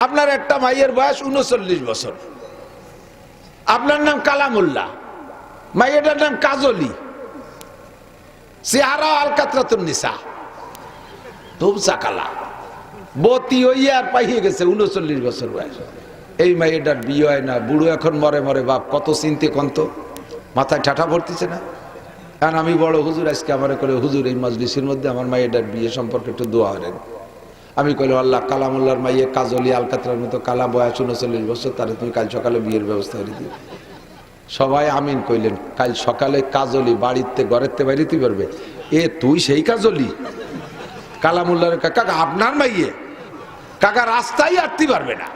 আপনার একটা মাইয়ের বয়স 39 বছর, আপনার নাম কালামুল্লাহ, মাইয়েটার নাম কাজলি, চেহারা আলকাতরাতুন নিসা, ধূপসা কালা, বতি হইয়া আর পাইয়ে গেছে 39 বছর বয়স। এই মাইয়েটার বিয়ে হয় না, বুড়ো এখন মরে মরে বাপ, কত চিন্তে কন্ত, মাথায় ঠাঠা পড়তেছে না। কারণ আমি বড় হুজুর, আজকে আমার করে হুজুর এই মজলিসের মধ্যে আমার মাইয়েটার বিয়ে সম্পর্কে একটু দোয়া করেন। আমি কইলাম আল্লাহ কালামুল্লাহর মাইয়ে কাজলি আলকাতরার মতো কালা, বয়স 39 বছর, তাহলে তুমি কাল সকালে বিয়ের ব্যবস্থা করে দিও। সবাই আমিন কইলেন। কাল সকালে কাজলি বাড়িতে ঘরেতে বাইরেতে পারবে। এ তুই সেই কাজলি? কালামুল্লাহর কাকা আপনার মাইয়ে? কাকা রাস্তায় হাঁটতে পারবে না।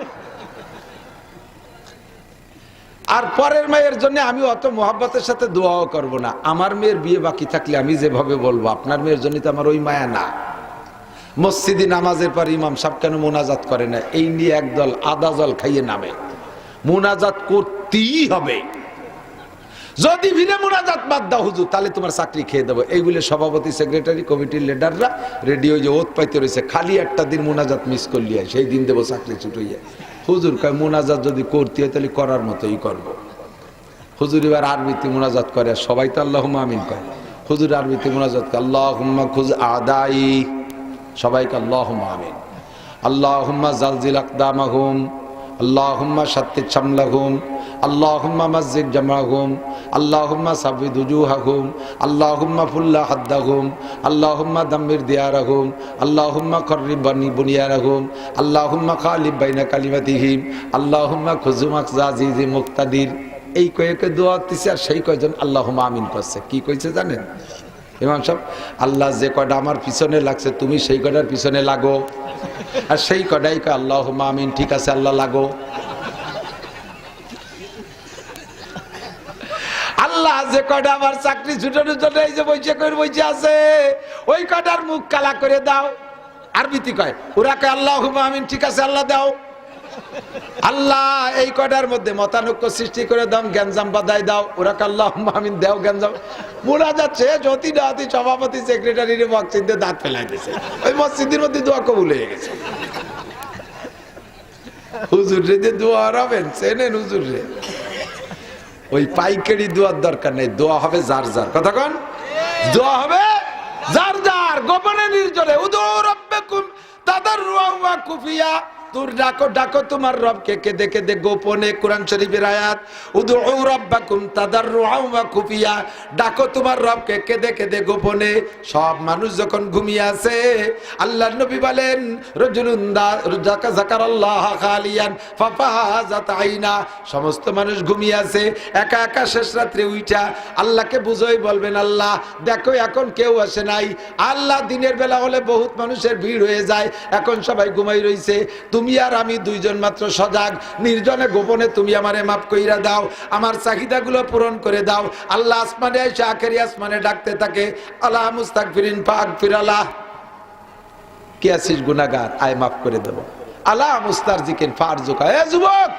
আর পরের মেয়ের জন্য আমি অত মোহাব্বতের সাথে দোয়াও করব না। আমার মেয়ের বিয়ে বাকি থাকলে আমি যেভাবে বলবো, আপনার মেয়ের জন্য তো আমার ওই মায়া না। মসজিদে নামাজের পর ইমাম সাহেব কেন মোনাজাত করে না, এই নিয়ে একদল আদা জল খাইয়ে নামে। মোনাজাত করতেই হবে, যদি ভিনে মোনাজাত বাদ দাও হুজুর তাহলে তোমার চাকরি খেয়ে দেবো। এইগুলো সভাপতি, সেক্রেটারি, কমিটির লিডাররা রেডি হয়ে যে ওত পাইতে রয়েছে, খালি একটা দিন মোনাজাত মিস করলি সেই দিন দেবো চাকরি ছুটইয়া। হুজুর কয় মোনাজাত যদি করতে হয় তাহলে করার মতোই করবো। হুজুর এবার আরবিতে মোনাজাত করে, সবাই তো আল্লাহুম্মা আমিন কয়। হুজুর আরবিতে মোনাজাত করে আল্লাহুম্মা খুজ আদাই, সবাইকে আল্লাহুম্মা আমিন। আল্লাহুম্মা জালজিল আকদামাহুম, আল্লাহুম্মা শাত্তিত শামলাহুম, আল্লাহুম্মা মাজ্জিদ জামাহুম, আল্লাহুম্মা সাবিদ উজুহাহুম, আল্লাহুম্মা ফুল্লা হাদ্দাহুম, আল্লাহুম্মা দাম্মির দিয়ারাহুম, আল্লাহুম্মা কর্রিব বানি বুনিয়ারাহুম, আল্লাহুম্মা খালিব বাইনা কালিমাতিহিম, আল্লাহুম্মা খুজুম আকজাজিজি মুক্তাদির। এই কয়েকে দোয়া দিচ্ছে, আর সেই কয়জন আল্লাহুম্মা আমিন করছে। কি কইছে জানেন ইমাম সাহেব? আল্লাহ যে কয়টা আমার পিছনে লাগছে তুমি সেই কয়টার পিছনে লাগো, আর সেই কয়টাই কয় আল্লাহুম্মা আমিন। ঠিক আছে আল্লাহ লাগো। আল্লাহ যে কয়টা আমার চাকরি ছুটানোর জন্য এই যে বইছে আছে, ওই কয়টার মুখ কালা করে দাও। আরবিতে কয়, ওরা কয় আল্লাহুম্মা আমিন, ঠিক আছে আল্লাহ দাও। আল্লাহ এই কয়টার মধ্যে মতানৈক্য সৃষ্টি করে দাও, গ্যাঞ্জাম বাধাই দাও। ওরা কয় আল্লাহুম্মা আমিন, দেও গ্যাঞ্জাম। মোরা যাচ্ছে জ্যোতি ডাতি সভাপতি সেক্রেটারির মসজিদে দাঁত ফেলাই দিয়েছে, ওই মসজিদের মধ্যে দোয়া কবুল হয়ে গেছে। হুজুর রে যে দোয়া হবেন চেনেন হুজুর রে, ওই পাইকারি দোয়ার দরকার নেই, দোয়া হবে যার যার। কথা কন, দোয়া হবে যার যার, গোপনে নির্জনে। উদু রাব্বাকুম তাদাররুআন ওয়া খুফিয়া, তোর ডাকো ডাকো তোমার রবকে কেঁদে কেঁদে গোপনে। কোরআন শরীফের আয়াত, উদু রাব্বাকুম তাদাররুআন ওয়া খুফিয়া, ডাকো তোমার রবকে কেঁদে কেঁদে গোপনে। সব মানুষ যখন ঘুমিয়ে আছে, আল্লাহর নবী বলেন রাজুলুন যাকারাল্লাহ খালিয়ান ফাফাজাত আইনা, সমস্ত মানুষ ঘুমিয়ে আছে, একা একা শেষ রাত্রে উইঠা আল্লাহকে বুঝোই বলবেন আল্লাহ দেখো এখন কেউ আসে নাই। আল্লাহ দিনের বেলা হলে বহুত মানুষের ভিড় হয়ে যায়, এখন সবাই ঘুমাই রইছে, তুমি আর আমি দুইজন মাত্র সজাগ। নির্জনে গোপনে তুমি আমারে মাফ কইরা দাও, আমার চাহিদাগুলো পূরণ করে দাও। আল্লাহ আসমানে এসে আখেরি আসমানে ডাকতে থাকে, আল্লাহ মুস্তাগফিরিন ফাগফিরালাহ, কে আছিস গুনাহগার আয় মাফ করে দেব। আল্লাহ মুস্তারজিকিন ফারজুকা, এ যুবক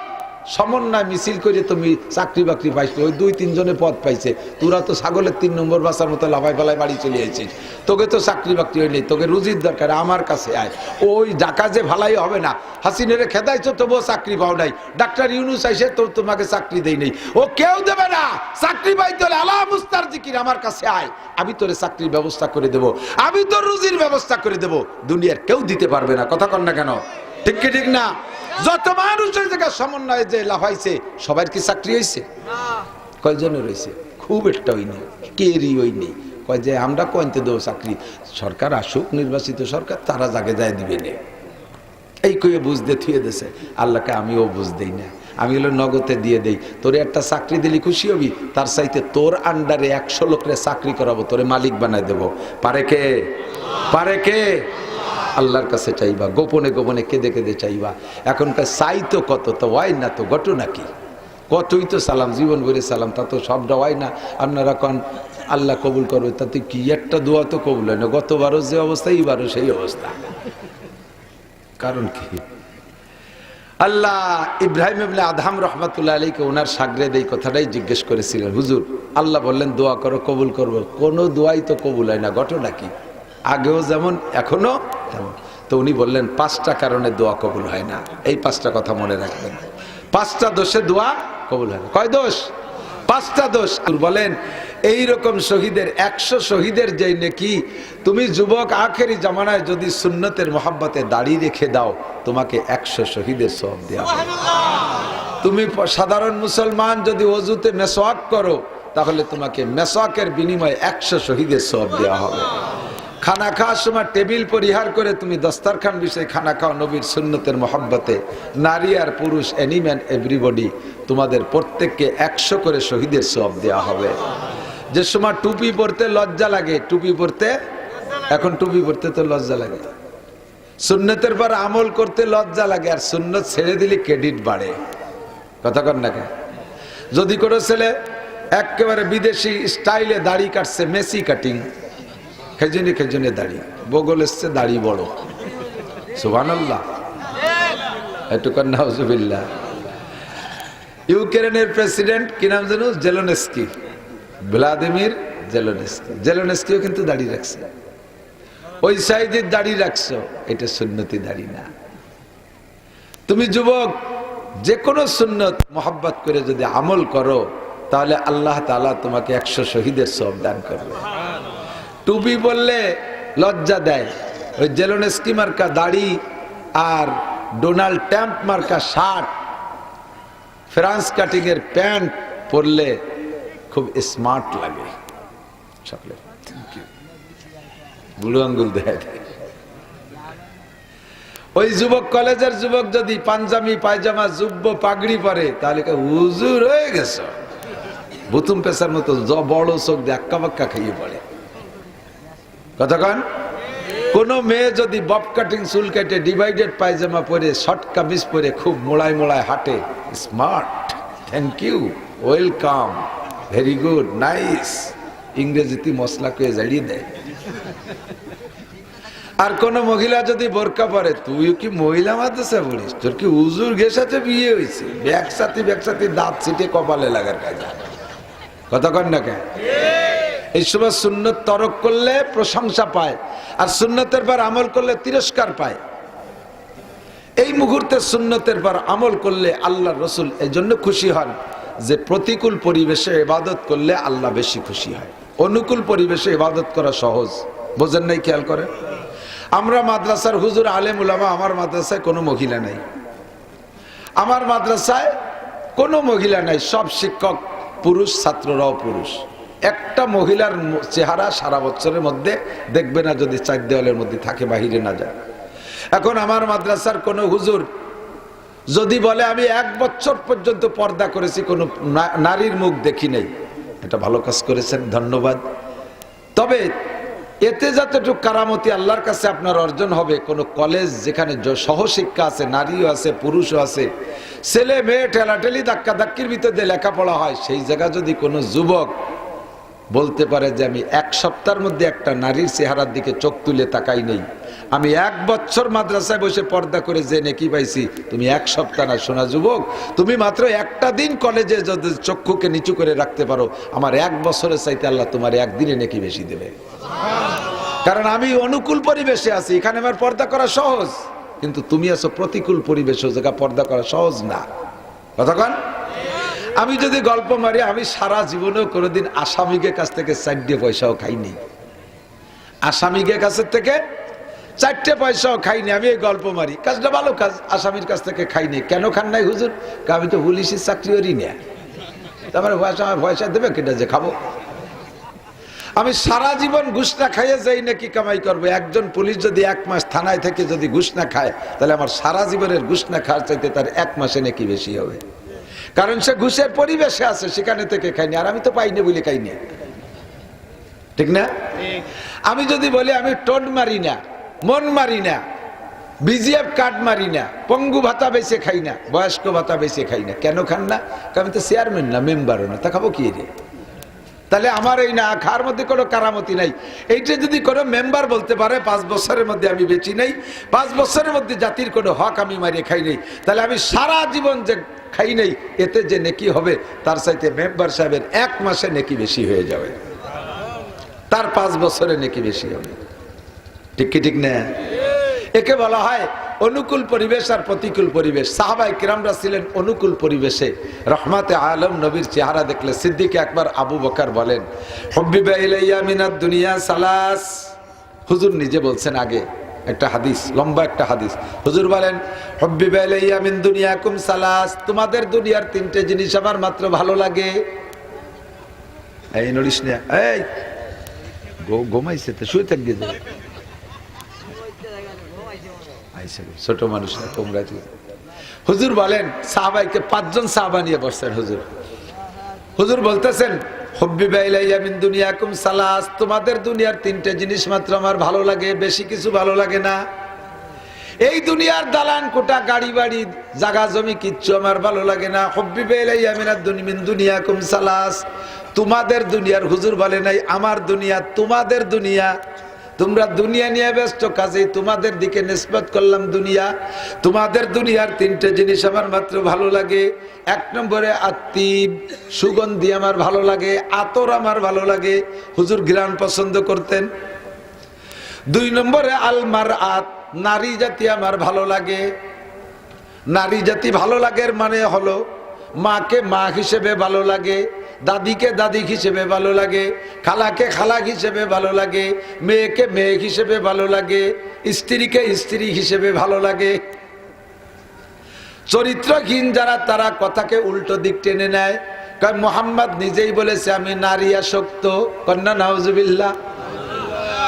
সমন্বয় মিছিল করে তুমি চাকরি বাকরি পাইছো, ওই 2-3 জনের পদ পাইছে, তোরা তো ছাগলের 3 নম্বর বাসার মতো লাফাই ফেলায় বাড়ি চলে আইছিস, তোকে তো চাকরি বাকরি হয়নি, তোকে রুজির দরকার, আমার কাছে আয়। ওই ডাকা যে ভালাই হবে না, হাসিনের খেদাইছো তবুও চাকরি পাও নাই, ডাক্তার ইউনুস আইসে তো তোমাকে চাকরি দেই নেই, ও কেউ দেবে না। চাকরি পাইতে হলে আল্লাহ মুস্তারজিকিন আমার কাছে আয়, আমি তোরে চাকরির ব্যবস্থা করে দেব, আমি তোর রুজির ব্যবস্থা করে দেব, দুনিয়ার কেউ দিতে পারবে না। কথা কন না কেন? ঠিক কি ঠিক না? যত মানুষের জায়গায় সমন্বয়ে যে লাফাইছে, সবার কি চাকরি হয়েছে? কয়জনের হয়েছে? খুব একটা হইনি, কেরই হইনি। কয় যে আমরা কইতে দেবো চাকরি, সরকার আসুক, নির্বাচিত সরকার, তারা জাগে যায় দিবে না। এই কয়ে বুঝতে থুয়ে দিছে। আল্লাহকে আমিও বুঝ দেই না, আমি হলো নগদে দিয়ে দেই। তোরে একটা চাকরি দিলি খুশি হবি, তার চাইতে তোর আন্ডারে 100 লোকের চাকরি করাবো, তোরে মালিক বানাই দেবো। পারে কে? পারে কে? আল্লাহর কাছে চাইবা, গোপনে গোপনে কেঁদে কেঁদে চাইবা। এখনকার চাইতো কত, তো হয় না তো, ঘটনা কি? কতই তো সালাম, জীবন ভরে সালাম, তা তো সবটা হয় না। আপনারা কন আল্লাহ কবুল করবে, তাতে কি একটা দোয়া তো কবুল হয় না। গতবারও যে অবস্থা, এইবারও সেই অবস্থা। কারণ কি? আল্লাহ ইব্রাহিম ইবনে আদহাম রাহমাতুল্লাহ আলাইহি ওনার শাগরেদ এই কথাটাই জিজ্ঞেস করেছিলেন, হুজুর আল্লাহ বললেন দোয়া করো কবুল করবো, কোনো দোয়াই তো কবুল হয় না, ঘটনা কি? আগেও যেমন এখনো তেমন। তো উনি বললেন 5টা কারণে দোয়া কবুল হয় না। এই 5টা কথা মনে রাখবেন। 5টা দোষে দোয়া কবুল হয় না। কয় দোষ? 5টা দোষ। বলেন এইরকম শহীদের 100 শহীদের যে নেকি তুমি যুবক আখেরি জামানায় যদি সুন্নতের মহব্বতে দাড়ি রেখে দাও, তোমাকে 100 শহীদের সওয়াব দেওয়া হবে। তুমি সাধারণ মুসলমান যদি ওযুতে মেসওয়াক করো, তাহলে তোমাকে মেসওয়াকের বিনিময়ে 100 শহীদের সওয়াব দেওয়া হবে। খানা খাওয়ার সময় টেবিল পরিহার করে তুমি দস্তারখান বিষয়ে খানা খাও নবীর সুন্নতের মহব্বতে, নারী আর পুরুষ, এনিম্যান এভরিবডি, তোমাদের প্রত্যেককে 100 করে শহীদের সওয়াব দেওয়া হবে। যে সময় টুপি পরতে লজ্জা লাগে, টুপি পরতে, এখন টুপি পরতে তো লজ্জা লাগে, সুন্নতের পর আমল করতে লজ্জা লাগে, আর সুন্নত ছেড়ে দিলে ক্রেডিট বাড়ে। কথা কন না কেন? যদি কোনো ছেলে একেবারে বিদেশি স্টাইলে দাড়ি কাটছে, মেসি কাটিং, খেজুনে দাড়ি, বগল এসছে, দাড়ি বড়, সুবহানাল্লাহ, একটু কন্যা নাউজুবিল্লাহ। ইউক্রেনের প্রেসিডেন্ট কি নাম জানো? Zelensky, Vladimir Zelensky. জেলেনস্কিও কিন্তু দাড়ি রাখছে। ওই সাইজের দাড়ি রাখছো, এটা সুন্নতি দাড়ি না। তুমি যুবক যে কোনো সুন্নত মোহাব্বত করে যদি আমল করো, তাহলে আল্লাহ তাআলা তোমাকে 100 শহীদের সওয়াব দান করবে। টুপি বললে লজ্জা দেয়, ওই জেলেনস্কি মার্কা দাড়ি আর ডোনাল্ড ট্রাম্প মার্কা শার্ট, ফ্রান্স কাটিং এর প্যান্ট পরলে খুব স্মার্ট লাগে। সকলে বুড়ো আঙ্গুল দেয়। ওই যুবক, কলেজের যুবক যদি পাঞ্জাবি পায়জামা জুব্ব পাগড়ি পরে, তাহলে হুজুর হয়ে গেছে, বুতুম পেশার মতো বড় চোখ দিয়ে আক্কা বাক্কা খাইয়ে পড়ে। কতক্ষণ? কোন মেয়ে যদি বব কাটিং চুল কেটে ডিভাইডেড পায়জামা পরে শর্ট কামিজ পরে খুব মোড়ায় মোড়ায় হাঁটে, smart, thank you, welcome, very good, nice, ইংরেজিতে মশলা করে জাড়িয়ে দেয়। আর কোন মহিলা যদি বোরকা পরে, তুই কি মহিলা মাদ্রাসা পড়িস? তোর কি হুজুর গে সাথে বিয়ে হয়েছে? ব্যাকসাথী দাঁত ছিটে কপালে লাগার কাজ। কতক্ষণ না কেন? এই সময় সুন্নত তরক করলে প্রশংসা পায়, আর সুন্নতের পর আমল করলে তিরস্কার পায়। এই মুহূর্তে সুন্নতের পর আমল করলে আল্লাহ রসুল এই জন্য খুশি হন যে প্রতিকূল পরিবেশে ইবাদত করলে আল্লাহ বেশি খুশি হয়। অনুকূল পরিবেশে ইবাদত করা সহজ, বোঝেন নাই? খেয়াল করেন, আমরা মাদ্রাসার হুজুর আলেম উলামা, আমার মাদ্রাসায় কোনো মহিলা নাই, আমার মাদ্রাসায় কোনো মহিলা নাই, সব শিক্ষক পুরুষ, ছাত্ররাও পুরুষ। একটা মহিলার চেহারা সারা বছরের মধ্যে দেখবে না, যদি 4 দেওয়ালের মধ্যে থাকে, বাহিরে না যায়। এখন আমার মাদ্রাসার কোনো হুজুর যদি বলে আমি 1 বছর পর্যন্ত পর্দা করেছি, কোনো নারীর মুখ দেখি নাই, এটা ভালো কাজ করেছেন, ধন্যবাদ। তবে এতে যতটুকু কারামতি আল্লাহর কাছে আপনার অর্জন হবে, কোনো কলেজ যেখানে সহশিক্ষা আছে, নারীও আছে, পুরুষও আছে, ছেলে মেয়ে ঠেলাঠেলি ধাক্কা ধাক্কির ভিতর দিয়ে লেখাপড়া হয়, সেই জায়গা যদি কোনো যুবক বলতে পারে যে আমি 1 সপ্তাহের মধ্যে একটা নারীর চেহারার দিকে চোখ তুলে তাকাই নেই, আমি 1 বছর মাদ্রাসায় বসে পর্দা করে যে নেকি পাইছি, তুমি 1 সপ্তাহ না, শোনা যুবক, তুমি মাত্র একটা দিন কলেজে যদি চক্ষুকে নিচু করে রাখতে পারো, আমার 1 বছরের চাইতে আল্লাহ তোমার 1 দিনে নেকি বেশি দেবে। কারণ আমি অনুকূল পরিবেশে আছি, এখানে আমার পর্দা করা সহজ, কিন্তু তুমি আছো প্রতিকূল পরিবেশে, জায়গা পর্দা করা সহজ না। কতক্ষণ? আমি যদি গল্প মারি, আমি সারা জীবনেও কোনোদিন আসামিকে কাছ থেকে 4 পয়সাও খাইনি, আসামিকে কাছের থেকে 4 পয়সাও খাইনি। আমি এই গল্প মারি, কাজটা ভালো কাজ, আসামির কাছ থেকে খাইনি। কেন খান নাই হুজুর? আমি তো পুলিশের চাকরি করি না, তারপরে পয়সা দেবে কেটে যে খাবো। আমি সারা জীবন ঘুষ না খাইয়ে যাই নাকি কামাই করবো। একজন পুলিশ যদি 1 মাস থানায় থেকে যদি ঘুষ না খায়, তাহলে আমার সারা জীবনের ঘুষ না খাওয়ার চাইতে তার 1 মাসে নাকি বেশি হবে, কারণ সে ঘুষের পরিবেশে আছে, সেখানে থেকে খাইনি। আর আমি তো পাইনি বলে খাইনি, ঠিক না? আমি যদি বলি আমি টোন মারি না, মন মারি না, বিজিএফ কার্ড মারি না, পঙ্গু ভাতা বেঁচে খাই না, বয়স্ক ভাতা বেঁচে খাই না, কেন খান না? আমি তো চেয়ারম্যান না, মেম্বারও না, তা খাবো কি রে? তাহলে আমার এই না খাওয়ার মধ্যে কোনো কারামতি নাই। এইটা যদি কোনো মেম্বার বলতে পারে 5 বছরের মধ্যে আমি বেঁচি নাই, 5 বছরের মধ্যে জাতির কোনো হক আমি মারিয়ে খাই নাই, তাহলে আমি সারা জীবন যে খাই নাই, এতে যে নেকি হবে তার চাইতে মেম্বার সাহেবের 1 মাসে নেকি বেশি হয়ে যাবে, তার 5 বছরে নেকি বেশি হবে। ঠিক কি ঠিক না? একে বলা হয় অনুকূল পরিবেশ আর প্রতিকূল পরিবেশ। সাহাবায়ে কিরামরা ছিলেন অনুকূল পরিবেশে। রহমাতে আলম নবীর চেহারা দেখলে সিদ্দিক আকবর আবু বকর বলেন, হুব্বিবা ইলাইয়া মিনাদ দুনিয়া সালাস। হুজুর নিজে বলছেন আগে একটা হাদিস, লম্বা একটা হাদিস। হুজুর বলেন, হুব্বিবা ইলাইয়া মিন দুনিয়াকুম সালাস, তোমাদের দুনিয়ার তিনটে জিনিস আমার মাত্র ভালো লাগে। এই নড়িস না, এই ঘুমাইছে তো, শুয়ে থাকবে যে ছোট মানুষ না তোমরা। হুজুর বলেন সাহাবাইকে 5 জন সাহাবা নিয়ে বসছেন হুজুর বলতেছেন, হুব্বিবা ইলাইয়া মিন দুনিয়াকুম সালাস, তোমাদের দুনিয়ার তিনটে জিনিস মাত্র আমার ভালো লাগে, বেশি কিছু ভালো লাগে না। এই দুনিয়ার দালান কোটা, গাড়ি বাড়ি, জায়গা জমি কিচ্ছু আমার ভালো লাগে না। হুব্বিবা ইলাইয়া মিন দুনিয়াকুম সালাস, তোমাদের দুনিয়ার, হুজুর বলে নাই আমার দুনিয়া, তোমাদের দুনিয়া। তোমরা দুনিয়া নিয়ে ব্যস্ত, কাজেই তোমাদের দিকে নিসবত করলাম দুনিয়া। তোমাদের দুনিয়ার তিনটে জিনিস আমার মাত্র ভালো লাগে। 1 নম্বরে আত্তিব, সুগন্ধি আমার ভালো লাগে, আতর আমার ভালো লাগে, হুজুর ঘ্রাণ পছন্দ করতেন। 2 নম্বরে আল মারআত, নারী জাতি আমার ভালো লাগে। নারী জাতি ভালো লাগের মানে হলো মাকে মা হিসেবে ভালো লাগে, দাদিকে দাদি হিসেবে ভালো লাগে, খালাকে খালা হিসেবে ভালো লাগে, মেয়েকে মেয়ে হিসেবে ভালো লাগে, স্ত্রীকে স্ত্রী হিসেবে ভালো লাগে। চরিত্রহীন যারা, তারা কথাকে উল্টো দিক টেনে নেয়। কারণ মুহাম্মদ নিজেই বলেছে আমি নারী আসক্ত, কন্যা নাউজুবিল্লাহ।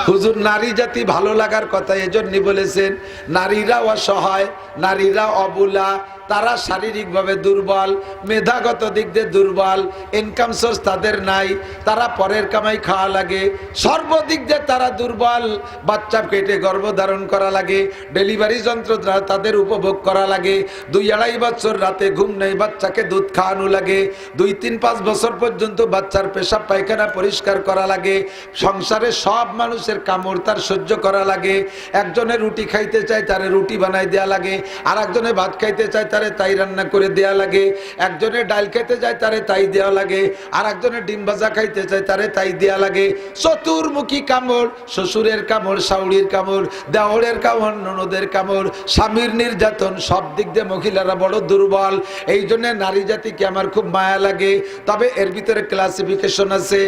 হুজুর নারী জাতি ভালো লাগার কথা এজন্যই বলেছেন, নারীরা অসহায়, নারীরা অবলা, তারা শারীরিকভাবে দুর্বল, মেধাগত দিক দিয়ে দুর্বল, ইনকাম সোর্স তাদের নাই, তারা পরের কামাই খাওয়া লাগে, সর্বদিক দিয়ে তারা দুর্বল। বাচ্চা পেটে গর্ভধারণ করা লাগে, ডেলিভারি যন্ত্র তাদের উপভোগ করা লাগে, 2-2.5 বছর রাতে ঘুম নেই, বাচ্চাকে দুধ খাওয়ানো লাগে, 2-3-5 বছর পর্যন্ত বাচ্চার পেশাব পায়খানা পরিষ্কার করা লাগে, সংসারে সব মানুষের কামড় তার সহ্য করা লাগে। একজনে রুটি খাইতে চায়, তারে রুটি বানাই দেয়া লাগে, আর একজনে ভাত খাইতে চায়, তারে তাই রান্না করে দেয়া লাগে, একজনে ডাল খেতে চায়, তারে তাই দেয়া লাগে, আর একজনে ডিম ভাজা খাইতে চায়, তারে তাই দেয়া লাগে। চতুর্মুখী কামড়, শ্বশুরের কামড়, শাশুড়ির কামড়, দেওরের কামড়, ননদের কামড়, স্বামীর নির্যাতন, সব দিক দিয়ে মহিলারা বড় দুর্বল। এই জন্য নারী জাতিকে আমার খুব মায়া লাগে। তবে এর ভিতরে ক্লাসিফিকেশন আছে।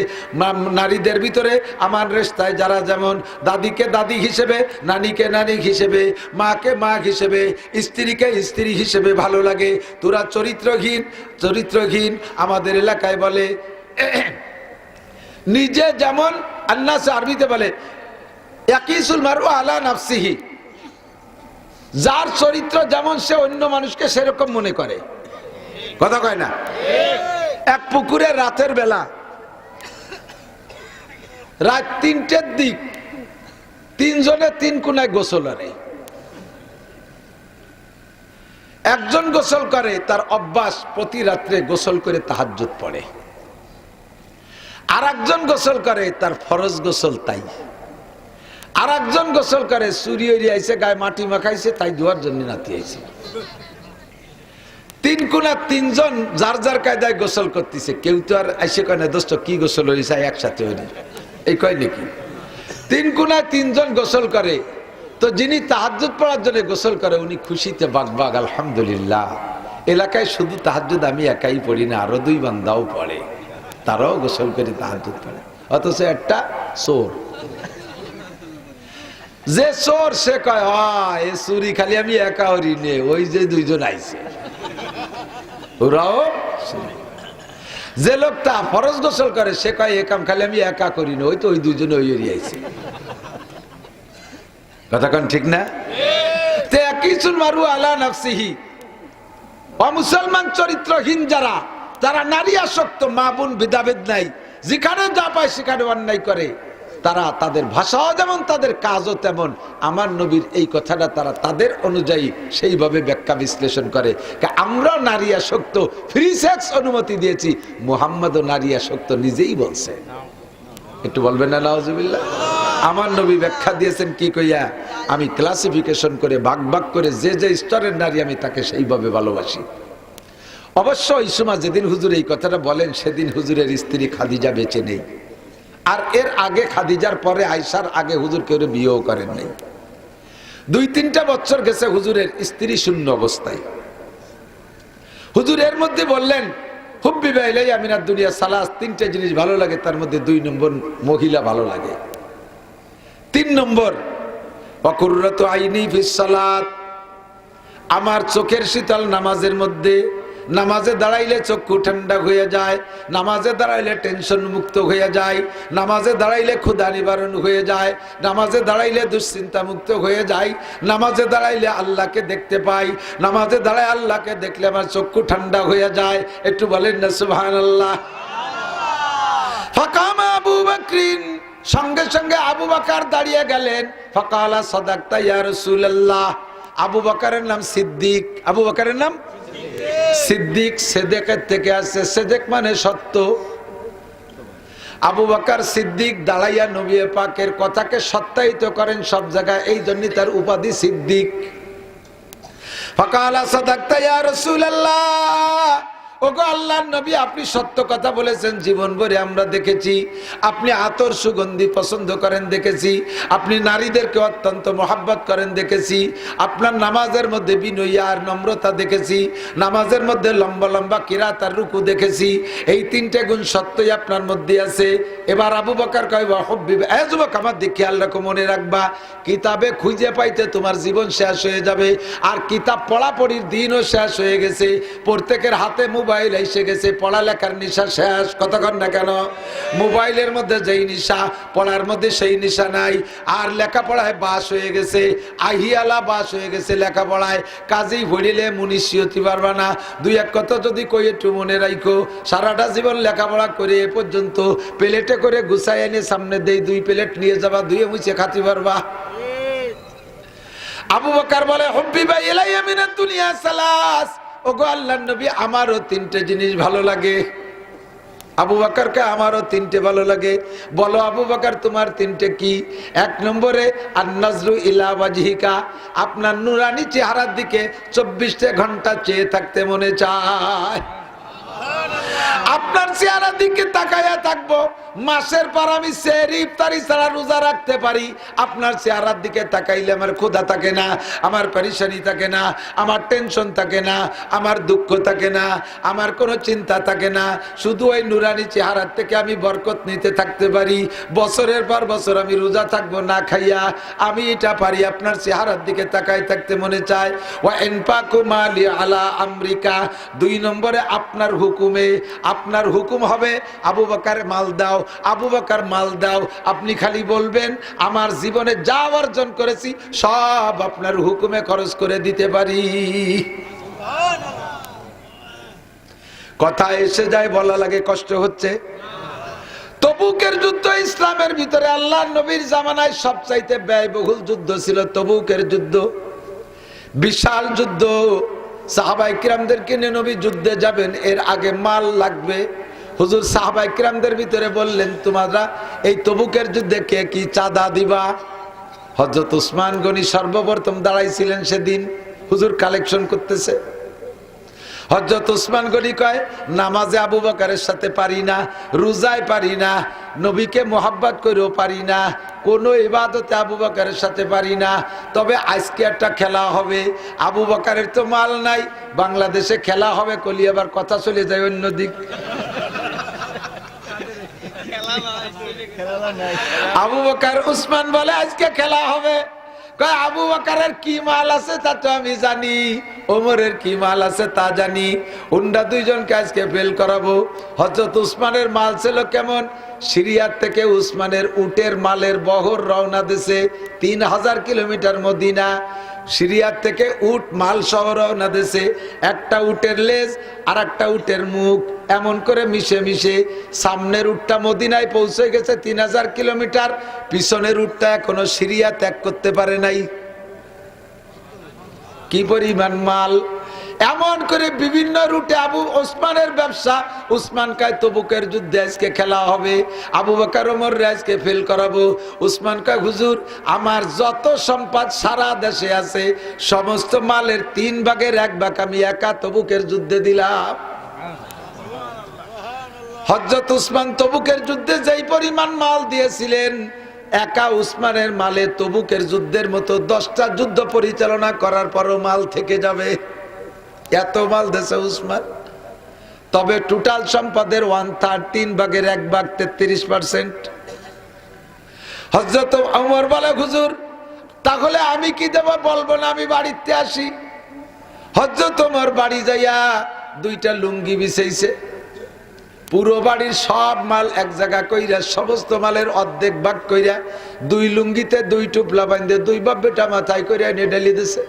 নারীদের ভিতরে আমার রেস্তায় যারা যেমন দাদিকে দাদি হিসেবে, নানিকে নানি হিসেবে, মাকে মা হিসেবে, স্ত্রীকে স্ত্রী হিসেবে ভালো লাগে। তোরা চরিত্রহীন। চরিত্রহীন আমাদের এলাকায় বলে নিজে যেমন, আন্নাস আরবিতে বলে ইয়াকিসুল মারউ আলা নাফসিহি, যার চরিত্র যেমন সে অন্য মানুষকে সেরকম মনে করে। কথা কয় না? এক পুকুরে রাতের বেলা, রাত 3টের দিক, 3 জনে 3 কোনায় গোসল করে। একজন গোসল করে, তার অভ্যাস প্রতি রাত্রে গোসল করে তাহাজ্জুদ পড়ে। আর একজন গোসল করে, তার ফরজ গোসল তাই। আর একজন গোসল করে, চুরি হয়ে আইছে, গায়ে মাটি মাখাইছে, তাই ধোয়ার জন্য নাতি আইছে। 3 কোনা 3 জন যার যার কায়দায় গোসল করতেছে। কেউ তো আর আইসে কয় না দোস্ত কি গোসল হয়েছে একসাথে হইনি, এই কয় নাকি? 3 কোনায় 3 জন গোসল করে। তো যিনি তাহাজ্জুদ পড়ার জন্য গোসল করে, উনি খুশিতে বাগবাগ, আলহামদুলিল্লাহ, এলাকায় শুধু তাহাজ্জুদ আমি একাই পড়ি না, আরো 2 বান্দাও পড়ে, তারাও গোসল করে তাহাজ্জুদ পড়ে। অথচ একটা চোর, যে চোর সে কয় এ চুরি খালি আমি একা হরি নে, ওই যে 2 জন আইছে ওরাও। যে লোকটা ফরজ গোসল করে সে কয় এ কাম খালি আমি একা করি না, ওই তো ওই 2 জন ওই আইছে। কথা কোন ঠিক না? তে ইয়াকিসুল মারউ আলা নাফসিহি। অমুসলমান চরিত্রহীন যারা, যারা নারী আসক্ত, মা বোন ভেদাভেদ নাই, যেখানে যা পায় সেখানে অন্যায় করে, তারা তাদের ভাষাও যেমন তাদের কাজও তেমন। আমার নবীর এই কথাটা তারা তাদের অনুযায়ী সেইভাবে ব্যাখ্যা বিশ্লেষণ করে। আমরা নারী আসক্ত, ফ্রি সেক্স অনুমতি দিয়েছি, মুহাম্মদও নারী আসক্ত নিজেই বলছে। একটু বলবেন না নাউজুবিল্লাহ? আমার নবী ব্যাখ্যা দিয়েছেন কি কইয়া, আমি ক্লাসিফিকেশন করে ভাগ ভাগ করে যে যে স্তরের নারী আমি তাকে সেইভাবে ভালোবাসি। অবশ্য এই সময় যেদিন হুজুর এই কথাটা বলেন, সেদিন হুজুরের স্ত্রী খাদিজা বেঁচে নেই। আর এর আগে খাদিজার পরে আয়েশার আগে হুজুর কেউ বিয়েও করেন নাই। 2-3টা বছর গেছে হুজুরের স্ত্রী শূন্য অবস্থায়। হুজুর এর মধ্যে বললেন, হুব্বিবা ইলাইয়া মিনাদ দুনিয়া সালাস, 3টে জিনিস ভালো লাগে, তার মধ্যে 2 নম্বর মহিলা ভালো লাগে। 3 নম্বর ওয়া কুররাতু আইনি ফিস সালাত, আমার চোখের শীতল নামাজের মধ্যে। নামাজে দাঁড়াইলে চক্ষু ঠান্ডা হয়ে যায়, নামাজে দাঁড়াইলে টেনশন মুক্ত হয়ে যায়, নামাজে দাঁড়াইলে ক্ষুধা নিবারণ হয়ে যায়, নামাজে দাঁড়াইলে দুশ্চিন্তা মুক্ত হয়ে যায়, নামাজে দাঁড়াইলে আল্লাহকে দেখতে পাই, নামাজে দাঁড়ায় আল্লাহকে দেখলে আমার চক্ষু ঠান্ডা হয়ে যায়। একটু বলেন না সুবহানাল্লাহ। ফাকামা আবু বকরিন, সঙ্গে সঙ্গে আবু বকর দাঁড়িয়ে গেলেন। ফাকালা সাদাকতা ইয়া রাসূলুল্লাহ, আবু বকরের নাম সিদ্দিক। আবু বকরের নাম সিদ্দিক, সেদেকের থেকে আসছে, সেদেক মানে সত্য। আবু বকর সিদ্দিক দাঁড়াইয়া নবী পাকের কথাকে সত্যায়িত করেন সব জায়গায়, এই জন্য তার উপাধি সিদ্দিক। ফাকালা সাদাকতা ইয়া রাসূলুল্লাহ, ওগো আল্লাহর নবী, আপনি সত্য কথা বলেছেন, জীবন ভরে আমরা দেখেছি আপনি আতর সুগন্ধি পছন্দ করেন দেখেছি, আপনি নারীদেরকে অত্যন্ত মহাব্বত করেন দেখেছি, আপনার নামাজের মধ্যে বিনয় আর নম্রতা দেখেছি, নামাজের মধ্যে লম্বা লম্বা কিরাত আর রুকু দেখেছি, এই 3টে গুণ সত্যই আপনার মধ্যে আছে। এবার আবু বকর কয়, ওয়া হুব্বিবা, এ যুবক আমার দিকে খেয়াল রাখো, মনে রাখবা, কিতাবে খুঁজে পাইতে তোমার জীবন শেষ হয়ে যাবে, আর কিতাব পড়াপড়ির দিনও শেষ হয়ে গেছে, প্রত্যেকের হাতে মোবাইল এসে গেছে, পড়ালেখার নেশা শেষ। কতক্ষণ না কেন, মোবাইলের মধ্যে যেই নেশা, পড়ার মধ্যে সেই নেশা নাই। আর লেখাপড়ায় বাস হয়ে গেছে, আহিয়ালা বাস হয়ে গেছে লেখাপড়ায়, কাজেই ভরিলে মুনিশি হতে পারবা না। 2-1 কথা যদি কই একটু মনে রাখো, সারাটা জীবন লেখাপড়া করে এ পর্যন্ত প্লেটে করে গুছাই এনে সামনে দেই, 2 প্লেট নিয়ে যাবা, 2 মুছে খাতে পারবা। আবু বকর বলে, হুব্বিবা ইলাইয়া মিনাদ দুনিয়া সালাস, ওগো আল্লাহর নবী, আমারও 3টে জিনিস ভালো লাগে। আবু বকরকে আমারও 3টে ভালো লাগে। বলো আবু বকর, তোমার 3টে কি? 1 নম্বরে আন-নাজরু ইলা ওয়াজহিকা, আপনার নুরানি চেহারার দিকে 24 ঘন্টা চেয়ে থাকতে মনে চায়। আপনার চেহারার দিকে তাকায়া থাকবো, মাসের পর আমি সেহরি ইফতারি ছাড়া রোজা রাখতে পারি, আপনার চেহারার দিকে তাকাইলে আমার ক্ষুধা থাকে না, আমার পেরেশানি থাকে না, আমার টেনশন থাকে না, আমার দুঃখ থাকে না, আমার কোনো চিন্তা থাকে না, শুধু ওই নুরানি চেহারার থেকে আমি বরকত নিতে থাকতে পারি। বছরের পর বছর আমি রোজা থাকবো না খাইয়া, আমি এটা পারি। আপনার চেহারার দিকে তাকাই থাকতে মনে চায়। ওয়া ইনফাকু মালি আলা আমরিকা, 2 নম্বরে আপনার হুকুমে, আপনার হুকুম হবে আবু বকর মাল দাও, আবু বকর মাল দাও, আপনি খালি বলবেন আমার জীবনে যা অর্জন করেছি সব আপনার হুকুমে খরচ করে দিতে পারি। কথা এসে যায়, বলা লাগে, কষ্ট হচ্ছে। তবুকের যুদ্ধ ইসলামের ভিতরে আল্লাহর নবীর জামানায় সবচাইতে ব্যয়বহুল যুদ্ধ ছিল তবুকের যুদ্ধ। বিশাল যুদ্ধ, সাহাবায়ে কিরামদেরকে নিয়ে নবী যুদ্ধে যাবেন, এর আগে মাল লাগবে। হুজুর সাহাবায়ে কিরামদের ভিতরে বললেন, তোমরা এই তবুকের যুদ্ধে কে কি চাঁদা দিবা? হযরত উসমান গনি সর্বপ্রথম দাঁড়াইছিলেন সেদিন, হুজুর কালেকশন করতেছে। হযরত উসমান গনি কয়, নামাজে আবু বকরের সাথে পারি না, রোজায় পারি না, নবীকে মোহাব্বত করেও পারি না, কোনো ইবাদতে আবু বকরের সাথে পারি না, তবে আজকে একটা খেলা হবে। আবু বকরের তো মাল নাই, বাংলাদেশে খেলা হবে, কলি আবার কথা চলে যায় অন্যদিক। আবু বকর উসমান বলে আজকে খেলা হবে। কয় আবু বকরের কি মাল আছে তা তো আমি জানি, ওমরের কি মাল আছে তা জানি, উন্ডা 2 জনকে আজকে ফেল করাবো। হযরত উসমানের মাল ছিল কেমন? সিরিয়ার থেকে উসমানের উটের মালের বহর রওনা দিছে, 3000 কিলোমিটার মদিনা। সিরিয়ার থেকে উট মাল সহ রওনা দিছে, একটা উটের লেজ আর একটা উটের মুখ, এমন করে মিশে মিশে সামনের উটটা মদিনায় পৌঁছে গেছে 3000 কিলোমিটার, পিছনের উটটা এখনো সিরিয়া ত্যাগ করতে পারে নাই। কি পরিমাণ মাল! এমন করে বিভিন্ন রুটে আবু ওসমানের ব্যবসা। উসমান কয় তবুকের যুদ্ধে আজকে খেলা হবে, আবু বকর ওমর আজকে ফেল করাবো। উসমান কয় হুজুর, আমার যত সম্পদ সারা দেশে আছে সমস্ত মালের 3 ভাগের 1 ভাগ আমি একা তবুকের যুদ্ধে দিলাম। হযরত উসমান তবুকের যুদ্ধে যেই পরিমাণ মাল দিয়েছিলেন, একা উসমানের মালে তবুকের যুদ্ধের মতো 10টা যুদ্ধ পরিচালনা করার পরও মাল থেকে যাবে, এত মাল দেশে উসমান। তবে টোটাল সম্পদের 1/3 ভাগের 1 ভাগ 33%। হযরত ওমর বলে, হুজুর তাহলে আমি কি দেব? বলবো না, আমি বাড়িতে আসি। হযরত ওমর বাড়ি যাইয়া 2টা লুঙ্গি বিছাইছে, পুরো বাড়ির সব মাল এক জায়গা কইরা, সমস্ত মালের অর্ধেক ভাগ কইরা 2 লুঙ্গিতে 2 টুপলা বাঁধে 2 বাপ বেটা মাথায় কইরা এনে ঢেলি দিছে।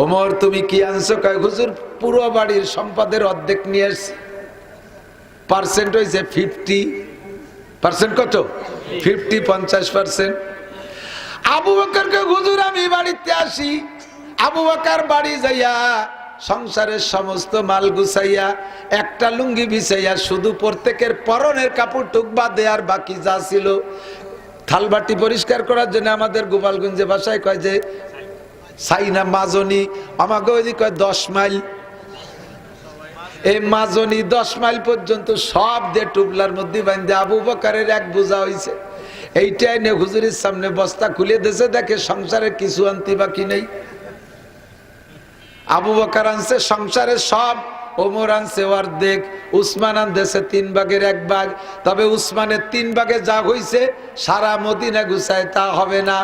ওমর তুমি কি আনছো? কয় হুজুর পুরো বাড়ির সম্পদের অর্ধেক নিয়ে আসছি। পার্সেন্ট হয়েছে 50%। কত? 50% আবু বকরকে, হুজুর আমি বাড়িতে আসি। আবু বকর বাড়ি যাইয়া সংসারের সমস্ত মাল গুছাইয়া 1টা লুঙ্গি বিছাইয়া শুধু প্রত্যেকের পরনের কাপড় টুক বাদে আর বাকি যা ছিল থালবাটি পরিষ্কার করার জন্য আমাদের গোপালগঞ্জে ভাষায় কয় যে সাইনা মাজনি, আমাকে ওই কয় 10 মাইল। এই মাজনি 10 মাইল পর্যন্ত সব দিয়ে টুবলার মধ্যে বাঁধে আবু বকরের 1 বোঝা হয়েছে। এইটাই নে হুজুরের সামনে বস্তা খুলে দেশে দেখে সংসারে কিছু আনতে বাকি নেই। আবু বকর আনছে সংসারের সব, ওমর আনছে অর্ধেক, উসমান আনছে 3 ভাগের 1 ভাগ। তবে উসমানের 3 ভাগে যা হয়েছে সারা মদিনা গুছায় তা হবে না।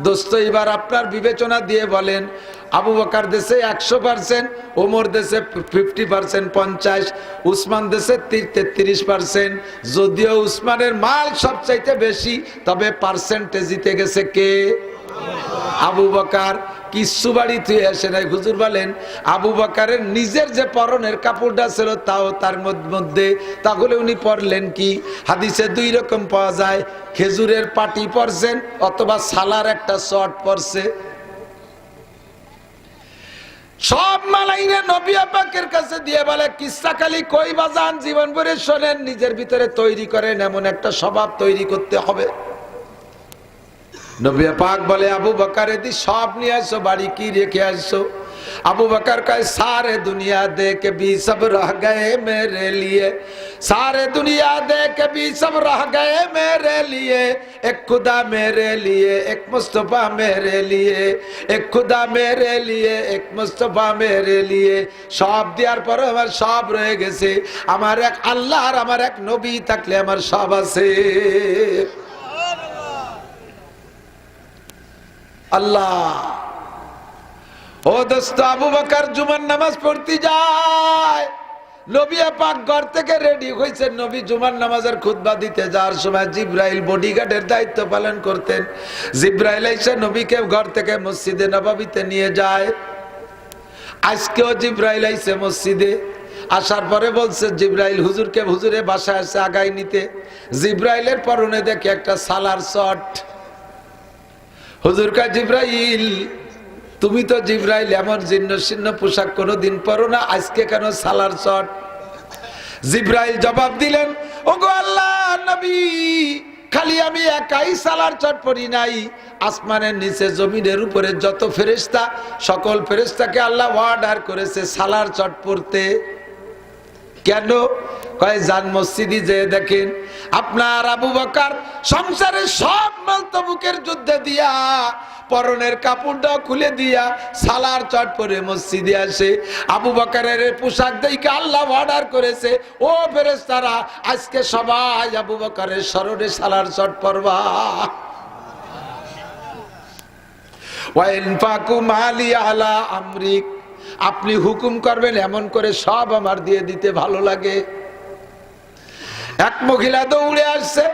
দোস্ত এবার আপনার বিবেচনা দিয়ে বলেন, আবু বকর দেশে 100%, ওমর দেশে 50%, 50, উসমান দেশে 33%। যদিও উসমানের মাল সবচাইতে বেশি, তবে পার্সেন্টে জিতে গেছে কে? আবু বকর। কিছু বাড়ি তুই আসে নাই। হুজুর বলেন আবু বকরের নিজের যে পরনের কাপড়টা ছিল তাও তার মধ্যে। তাহলে উনি পরলেন কি? হাদিসে 2 রকম পাওয়া যায়, খেজুরের পাটি পরছেন অথবা সালার একটা শর্ট পরছে। সব মালাইনে নবী পাকের কাছে দিয়ে বলে, কিসা খালি কই বাজান, জীবন ভরে শোনেন, নিজের ভিতরে তৈরি করেন, এমন একটা স্বভাব তৈরি করতে হবে। নবী পাক বলে, আবু বকর এদি সব নিয়ে আসো, বাড়ি কি রেখে আসছো? আবু বকর কয়, सारे दुनिया देख भी सब रह गए मेरे लिए, सारे दुनिया देख भी सब रह गए मेरे लिए, एक खुदा मेरे लिए, एक मुस्तफा मेरे लिए, एक खुदा मेरे लिए, एक मुस्तफा मेरे लिए। সব দেওয়ার পর আমার সব রয়ে গেছে, আমার এক আল্লাহ আর আমার এক নবী থাকলে আমার সব আছে। আল্লাহ। ও দোস্ত, আবু বকর জুমার নামাজ পড়তে যায়, নবী পাক ঘর থেকে রেডি হয়েছেন। নবী জুমার নামাজের খুতবা দিতে যাওয়ার সময় জিব্রাইল বডিগার্ডের দায়িত্ব পালন করতেন। জিব্রাইল এসে নবীকে ঘর থেকে মসজিদে নববীতে নিয়ে যায়। আজকেও জিব্রাইল আইছে মসজিদে, আসার পরে বলছে জিব্রাইল হুজুরকে, হুজুরে বাসায় আসে আগাই নিতে। জিব্রাইলের পরনে দেখে একটা সালার শর্ট। হুজুর কয়, জিব্রাইল তুমি তো জিব্রাইল, এমন জীর্ণ শীর্ণ পোশাক কোনোদিন পরো না, আজকে কেন সালার শর্ট? জিব্রাইল জবাব দিলেন, ওগো আল্লাহ নবী, খালি আমি একাই সালার শর্ট পরি নাই, আসমানের নিচে জমিনের উপরে যত ফেরেশতা, সকল ফেরেশতাকে আল্লাহ অর্ডার করেছে সালার শর্ট পরতে। কেন? কয় যান মসজিদে যেয়ে দেখেন আপনার আবু বকর সংসারের সব মাল তবুকের যুদ্ধে দিয়া পরনের কাপড়টাও খুলে দিয়া সালার চট পরে মসজিদে আসে। আবু বকরের পোশাক দেখে আল্লাহ অর্ডার করেছে, ও ফেরেশতারা আজকে সবাই আবু বকরের স্মরণে সালার চট পরবা। ওয়াইনফাকু মালি আলা আমরিক, আপনি হুকুম করবেন এমন করে সব আমার দিয়ে দিতে ভালো লাগে। এক মহিলা দৌড়ে আসছে,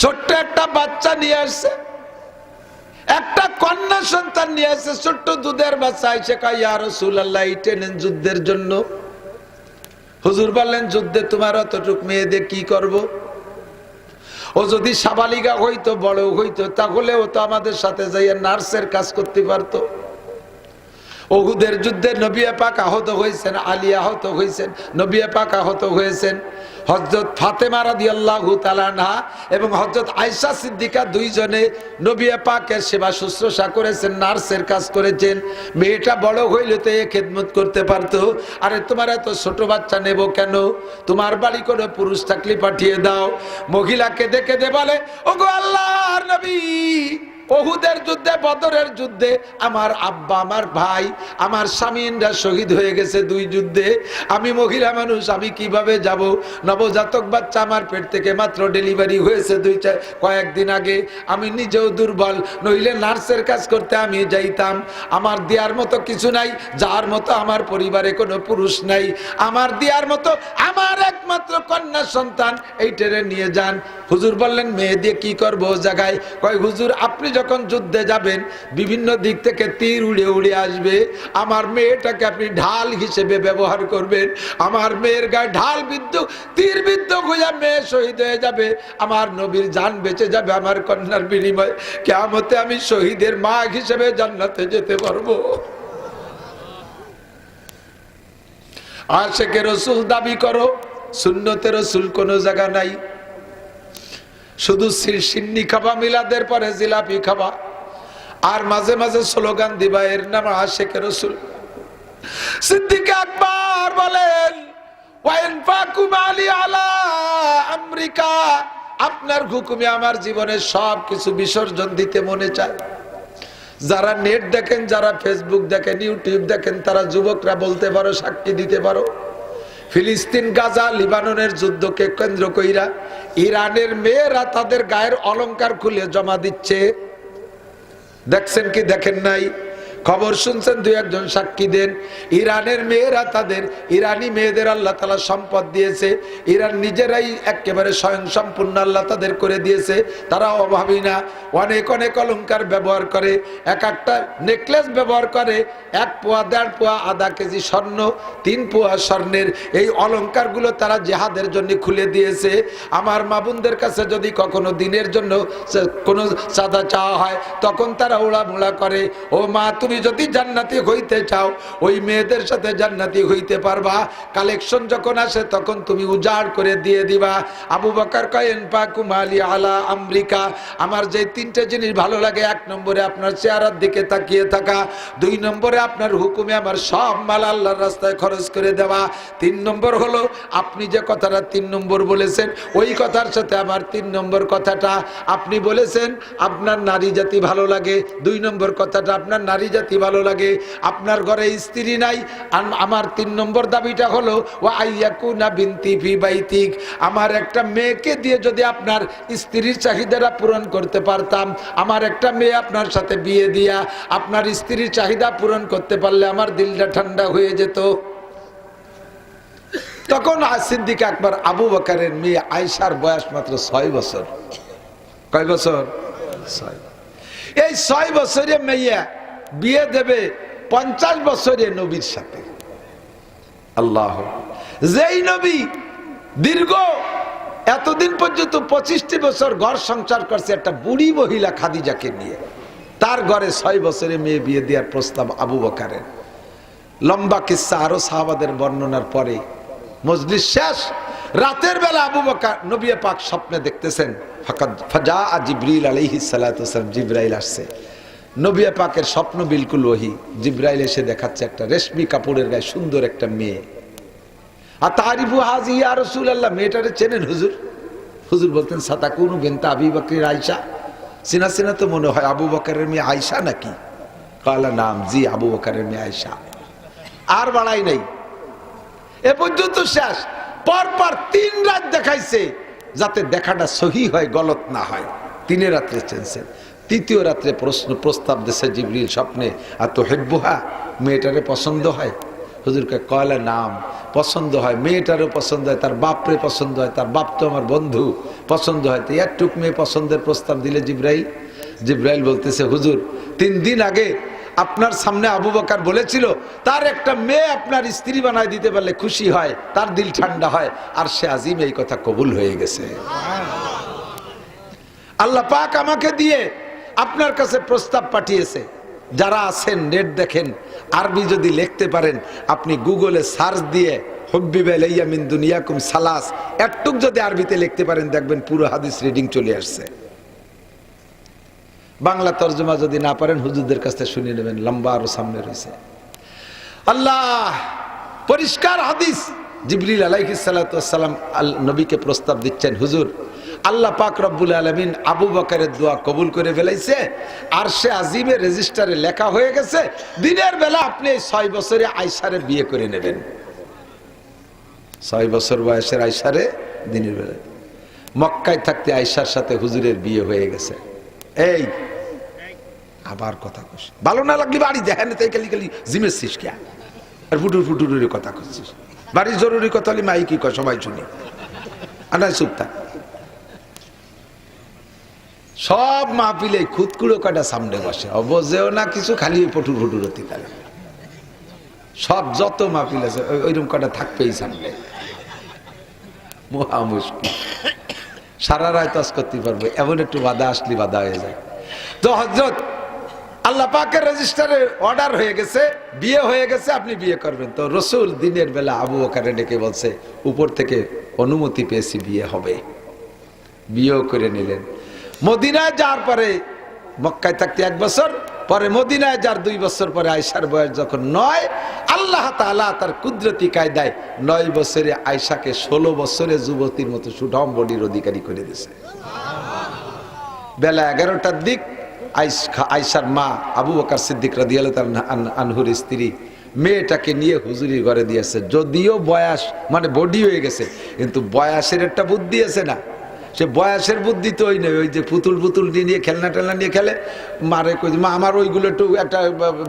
ছোট্ট একটা বাচ্চা নিয়ে আসছে, একটা কন্যা সন্তান নিয়ে আসছে, ছোট্ট দুধের বাচ্চা। এসে কয়, ইয়া রাসূলুল্লাহ, এটা নেন যুদ্ধের জন্য। হুজুর বললেন, যুদ্ধে তোমার অতটুক মেয়ে দিয়ে কি করব? ও যদি সাবালিকা হইতো, বড় হইতো, তাহলে ও তো আমাদের সাথে যাইয়া নার্সের কাজ করতে পারতো। উহুদের যুদ্ধে নবী পাক আহত হয়েছেন, আলী আহত হয়েছেন, নবী পাক আহত হয়েছেন। হযরত ফাতেমা রাদিয়াল্লাহু তাআলা আনহা এবং হযরত আয়েশা সিদ্দিকা দুইজনে নবী পাকের সেবা শুশ্রূষা করেছেন, নার্সের কাজ করেছেন। মেয়েটা বড় হইলে তো এ খেদমত করতে পারতো। আরে তোমার এত ছোট বাচ্চা নেব কেন? তোমার বাড়ি কোনো পুরুষ থাকলে পাঠিয়ে দাও। মহিলাকে দেখে দে বলে, ওগো আল্লাহর নবী, উহুদের যুদ্ধে, বদরের যুদ্ধে আমার আব্বা, আমার ভাই, আমার স্বামীরা শহীদ হয়ে গেছে দুই যুদ্ধে। আমি মহিলা মানুষ, আমি কিভাবে যাব? নবজাতক বাচ্চা আমার পেট থেকে মাত্র ডেলিভারি হয়েছে কয়েকদিন আগে। আমি নিজেও দুর্বল, নইলে নার্সের কাজ করতে আমি যাইতাম। আমার দেওয়ার মতো কিছু নাই, যার মতো আমার পরিবারে কোনো পুরুষ নাই। আমার দেওয়ার মতো আমার একমাত্র কন্যা সন্তান, এইটারে নিয়ে যান। হুজুর বললেন, মেয়ে দিয়ে কি করবো ও জায়গায়? কয়, হুজুর আপনি যখন যুদ্ধে যাবেন বিভিন্ন দিক থেকে তীর উড়ে উড়ে আসবে, আমার মেয়েটাকে আপনি ঢাল হিসেবে ব্যবহার করবেন। আমার মেয়ের গায়ে ঢাল বিদ্ধ, তীর বিদ্ধ হয়ে মেয়ে শহীদ হয়ে যাবে, আমার নবীর জান বেঁচে যাবে আমার কন্যার বিনিময়ে। কিয়ামতে আমি শহীদের মা হিসেবে জান্নাতে যেতে পারবো। আশিকে রাসূল দাবি করো, সুন্নতে রাসূল কোনো জায়গা নাই। শুধু সিন্নি খাবা, মিলাদের পরে জিলাপি খাবা, আর মাঝে মাঝে স্লোগান দিবা এর নাম আশিকে রাসূল। সিদ্দিক আকবর বলেন, ওয়াইনফাকুম আলী আলা আমেরিকা, আপনার হুকুমে আমার জীবনের সব কিছু বিসর্জন দিতে মনে চায়। যারা নেট দেখেন, যারা ফেসবুক দেখেন, ইউটিউব দেখেন, তারা যুবকরা বলতে পারো, সাক্ষী দিতে পারো। ফিলিস্তিন, গাজা, লিবাননের যুদ্ধকে কেন্দ্র কইরা ইরানের মেয়েরা তাদের গায়ের অলংকার খুলে জমা দিচ্ছে। দেখছেন কি দেখেন নাই? খবর শুনছেন, দুই একজন সাক্ষী দেন। ইরানের মেয়েরা তাদের, ইরানি মেয়েদের আল্লাহ তাআলা সম্পদ দিয়েছে। ইরান নিজেরাই একেবারে স্বয়ং সম্পূর্ণ আল্লাহ তাদের করে দিয়েছে। তারা অভাবী না, অনেক অনেক অলংকার ব্যবহার করে। এক একটা নেকলেস ব্যবহার করে 1 পোয়া, 1.5 পোয়া, আধা কেজি স্বর্ণ, 3 পোয়া স্বর্ণের এই অলংকারগুলো তারা জিহাদের জন্য খুলে দিয়েছে। আমার মা বোনদের কাছে যদি কখনো দিনের জন্য কোনো চাঁদা চাওয়া হয়, তখন তারা উড়ামুড়া করে, ও মা তুমি যদি জান্নাতি হইতে চাও, ওই মেয়েদের সাথে জান্নাতি হইতে পারবা। কালেকশন যখন আসে তখন তুমি উজাড় করে দিয়ে দিবা। আবু বকর কয়েন পাকুম আলী আলা আমেরিকা, আমার যে 3টে জিনিস ভালো লাগে, 1 নম্বরে আপনার চেহারার দিকে তাকিয়ে থাকা, 2 নম্বরে আপনার হুকুমে আমার সব মাল আল্লাহর রাস্তায় খরচ করে দেওয়া, 3 নম্বর হলো আপনি যে কথাটা 3 নম্বর বলেছেন, ওই কথার সাথে আমার 3 নম্বর কথাটা আপনি বলেছেন আপনার নারী জাতি ভালো লাগে, 2 নম্বর কথাটা আপনার নারী জাতি ভালো লাগে। আপনার ঘরে স্ত্রী নাই, আমার 3 নম্বর দাবিটা হলো ওয়া আইয়াকুনা বিনতি ফি বাইতিক, আমার একটা মেয়েকে দিয়ে যদি আপনার স্ত্রীর চাহিদাটা পূরণ করতে পারতাম, আমার একটা মেয়ে আপনার সাথে বিয়ে দিয়া আপনার স্ত্রীর চাহিদা পূরণ করতে পারলে আমার দিলটা ঠান্ডা হয়ে যেত। তখন সিদ্দিক আকবর আবু বকরের মেয়ে আয়েশার বয়স মাত্র 6 বছর। কয় বছর? 6। এই 6 বছরে মেয়ে বিয়ে দেবে 50 বছরে নবীর সাথে। আল্লাহ, যেই নবী দীর্ঘ এতদিন পর্যন্ত 25টি বছর ঘর সংসার করছে একটা বুড়ি মহিলা খাদিজাকে নিয়ে, তার ঘরে 6 বছরে মেয়ে বিয়ে দেওয়ার প্রস্তাব আবু বকরের। লম্বা কিস্সা, আরো সাহাবাদের বর্ণনার পরে মজলিস শেষ। রাতের বেলা আবু বকর নবী পাক স্বপ্নে দেখতেছেন, ফাজা জিবরিল আলাইহিস সালাতু ওয়াসসালাম, জিবরাইল আসছে। নবী পাকের স্বপ্ন বিলকুল ওহী। জিবরাইল এসে দেখাচ্ছে একটা রেশমি কাপড়ের গায়ে সুন্দর একটা মেয়ে। আর তারিফু হাজি ইয়া রাসূলুল্লাহ, মেয়েটারে চেনেন হুজুর? হুজুর বলতেন, সাতাকুনু বিনতে আবি বকর আয়েশা, সিনা সিনা তো মনে হয় আবু বকরের মেয়ে আয়েশা নাকি? কালা নাম, জি আবু বকরের মেয়ে আয়েশা। আর বাড়াই নাই, এ পর্যন্ত শেষ। পরপর 3 রাত দেখাইছে যাতে দেখাটা সহি হয়, গলত না হয়। 3 রাত্রে চেনছেন। 3য় রাত্রে প্রস্তাব দিয়েছে জিবরিল স্বপ্নে, আর তো হেব্বুহা, মেয়েটারে পছন্দ হয়? হুজুরকে কয়লা নাম, পছন্দ হয়, মেয়েটারও পছন্দ হয়, তার বাপরে পছন্দ হয়, তার বাপ তো আমার বন্ধু, পছন্দ হয়। তো একটুক মেয়ে পছন্দের প্রস্তাব দিলে জিবরাইল বলতেছে, হুজুর 3 দিন আগে আপনার সামনে আবু বকর বলেছিল তার একটা মেয়ে আপনার স্ত্রী বানায় দিতে পারলে খুশি হয়, তার দিল ঠান্ডা হয়, আর সে আজিম এই কথা কবুল হয়ে গেছে। আল্লাহ পাক আমাকে দিয়ে আপনার কাছে প্রস্তাব পাঠিয়েছে। যারা আছেন নেট দেখেন, আরবি যদি লিখতে পারেন, আপনি গুগলে সার্চ দিয়ে হুব্বিবা ইলাইয়া মিন দুনিয়াকুম সালাস একটুক যদি আরবিতে লিখতে পারেন, দেখবেন পুরো হাদিস রিডিং চলে আসছে। বাংলা তর্জমা যদি না পারেন, হুজুরদের কাছ থেকে শুনে নেবেন, লম্বা আরো সামনে রয়েছে। আল্লাহ পরিষ্কার হাদিস। জিবরিল আলাইহিস সালাতু ওয়াস সালাম নবীকে প্রস্তাব দিচ্ছেন, হুজুর আল্লাহ পাক রব্বুল আলামিন আবু বকরের দোয়া কবুল করে ফেলাইছে, আরশে আজিমে রেজিস্টারে লেখা হয়ে গেছে, দিনের বেলা আপনি এই 6 বছরে আয়েশারে বিয়ে করে নেবেন। 6 বছর বয়সের আয়েশারে দিনের বেলা। মক্কায় থাকতে আয়েশার সাথে হুজুরের বিয়ে হয়ে গেছে। এই আবার কথা কস, ভালো না লাগলি বাড়ি দেখেন, তাই খালি খালি জিমের শেষ কে আর ফুটুর ফুটুরের কথা করছিস। বাড়ির জরুরি কথা হলে মাই কি কয় সবাই শুনি, আনাই চুপ থাক। সব মাহফিলে খুদকুড়ো কাটা সামনে বসে, অবজেও না কিছু, খালি পটুর ফুটুর অতি তালে। সব যত মাহফিল আছে ওইরকম কাটা থাকবেই সামনে, মহা মুশকিল। সারা রাত আজ করতে পারবে, এমন একটু বাধা আসলে বাধা হয়ে যায়। তো হযরত আল্লাহ পাকের রেজিস্টারে অর্ডার হয়ে গেছে, বিয়ে হয়ে গেছে, আপনি বিয়ে করবেন। তো রসুল দিনের বেলা আবু বকরকে ডেকে বলছে, উপর থেকে অনুমতি পেয়েছি, বিয়ে হবে। বিয়েও করে নিলেন। মদিনায় যাওয়ার পরে, মক্কায় থাকতে 1 বছর পরে, মদিনায় যার 2 বছর পরে আয়েশার বয়স যখন 9, আল্লাহ তাআলা তার কুদরতি কায়দায় 9 বছরে আয়েশাকে 16 বছরে যুবতীর মতো সুঠাম বডির অধিকারী করে দিয়েছে। বেলা 11টার দিক আয়েশার মা আবু বকর সিদ্দিক রাদিয়াল্লাহু তাআলা আনহুর স্ত্রী মেয়েটাকে নিয়ে হুজুরির ঘরে দিয়েছে। যদিও বয়স মানে বডি হয়ে গেছে, কিন্তু বয়সের একটা বুদ্ধি আছে না, সে বয়সের বুদ্ধি তো ওই নয়, ওই যে পুতুল পুতুল নিয়ে খেলনা টেলনা নিয়ে খেলে, মারে কই মা আমার ওইগুলো একটু একটা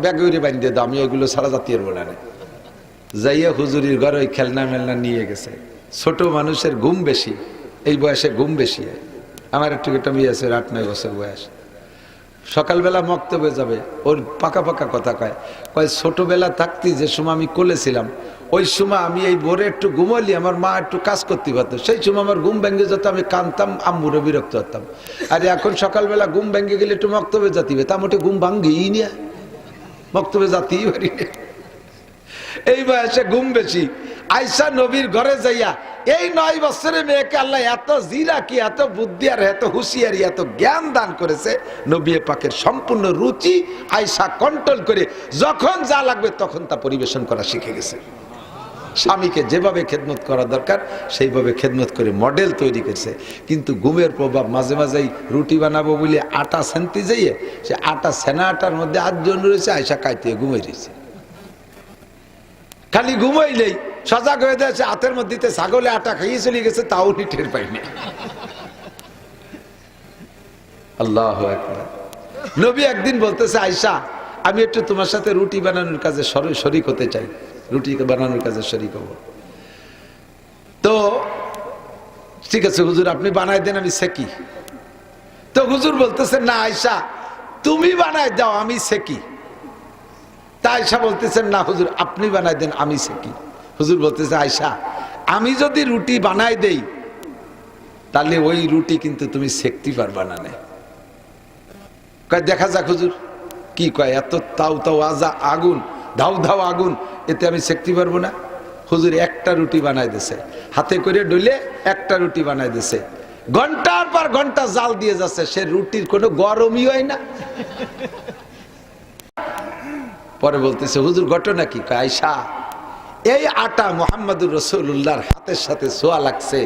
ব্যাগে উড়ে বানিয়ে দাও, আমি ওইগুলো সারা জাতীয় বলে না। যাইয়া হুজুরির ঘরে ওই খেলনা মেলনা নিয়ে গেছে। ছোট মানুষের ঘুম বেশি, এই বয়সে ঘুম বেশি হয়। আমার একটু একটা মেয়ে আছে 8-9 বছর বয়স, সকালবেলা মক্তবে যাবে, ওর পাকা পাকা কথা কয় ছোটবেলা থাকতে যে সময় আমি কোলেছিলাম, ওই সময় আমি এই ভোরে একটু ঘুমালি, আমার মা একটু কাজ করতে পারতো, সেই সময় আমার ঘুম ভেঙে যেত, আমি কানতাম, আম্মুরে বিরক্ত হতাম। আর এখন সকালবেলা ঘুম ভেঙে গেলে একটু মক্তবে যাতে হবে, তা মোটে ঘুম ভাঙ্গেই না, মক্তবে যাতেই পারি। এই বয়সে ঘুম বেশি। আয়েশা নবীর ঘরে যাইয়া এই 9 বছরের মেয়েকে আল্লাহ এত জিরা কি, এত বুদ্ধি আর এত হুঁশিয়ারি, এত জ্ঞান দান করেছে। নবী পাকের সম্পূর্ণ রুচি আয়েশা কন্ট্রোল করে যখন যা লাগবে তখন তা পরিবেশন করা শিখে গেছে। স্বামীকে যেভাবে খেদমত করা দরকার সেইভাবে খেদমত করে মডেল তৈরি করছে। কিন্তু ঘুমের প্রভাব মাঝে মাঝেই রুটি বানাবো বলে আটা সেনতে যাইয়ে, সে আটা সেনা আটার মধ্যে 8 জন রয়েছে, আয়েশা কাইতে ঘুমাই রয়েছে। খালি ঘুমাইলেই সজাগ হয়ে যাচ্ছে, হাতের মধ্যে ছাগলে আটা খাইয়ে চলে গেছে, তাও উনি টের পাইনি। আল্লাহু আকবার। নবী একদিন বলতেছে, আয়েশা আমি একটু তোমার সাথে রুটি বানানোর কাজে শরীক হতে চাই, রুটি বানানোর কাজে শরীক হব। তো ঠিক আছে হুজুর, আপনি বানাই দেন, আমি সেকি। তো হুজুর বলতেছে, না আয়েশা তুমি বানাই দাও, আমি সেকি। তা আয়েশা বলতেছেন, না হুজুর আপনি বানাই দেন, আমি সেকি। হুজুর বলতেছে, আয়েশা আমি যদি রুটি বানাই দেই তাহলে ওই রুটি কিন্তু তুমি সেকতে পারবা না। কয় দেখা যাক হুজুর। কি কয়, এত তাও তাও আগুন, ধাউ ধাউ আগুন, এতে আমি সেকতে পারবো না। হুজুর একটা রুটি বানাই দিছে, হাতে করে ডলে একটা রুটি বানাই দিছে, ঘন্টার পর ঘন্টা জাল দিয়ে যাচ্ছে, সে রুটির কোনো গরমই হয় না। পরে বলতেছে, হুজুর ঘটনা কি? আয়েশা এই আটা মুহাম্মদুর রাসূলুল্লাহর হাতের সাথে ছোঁয়া লাগছে,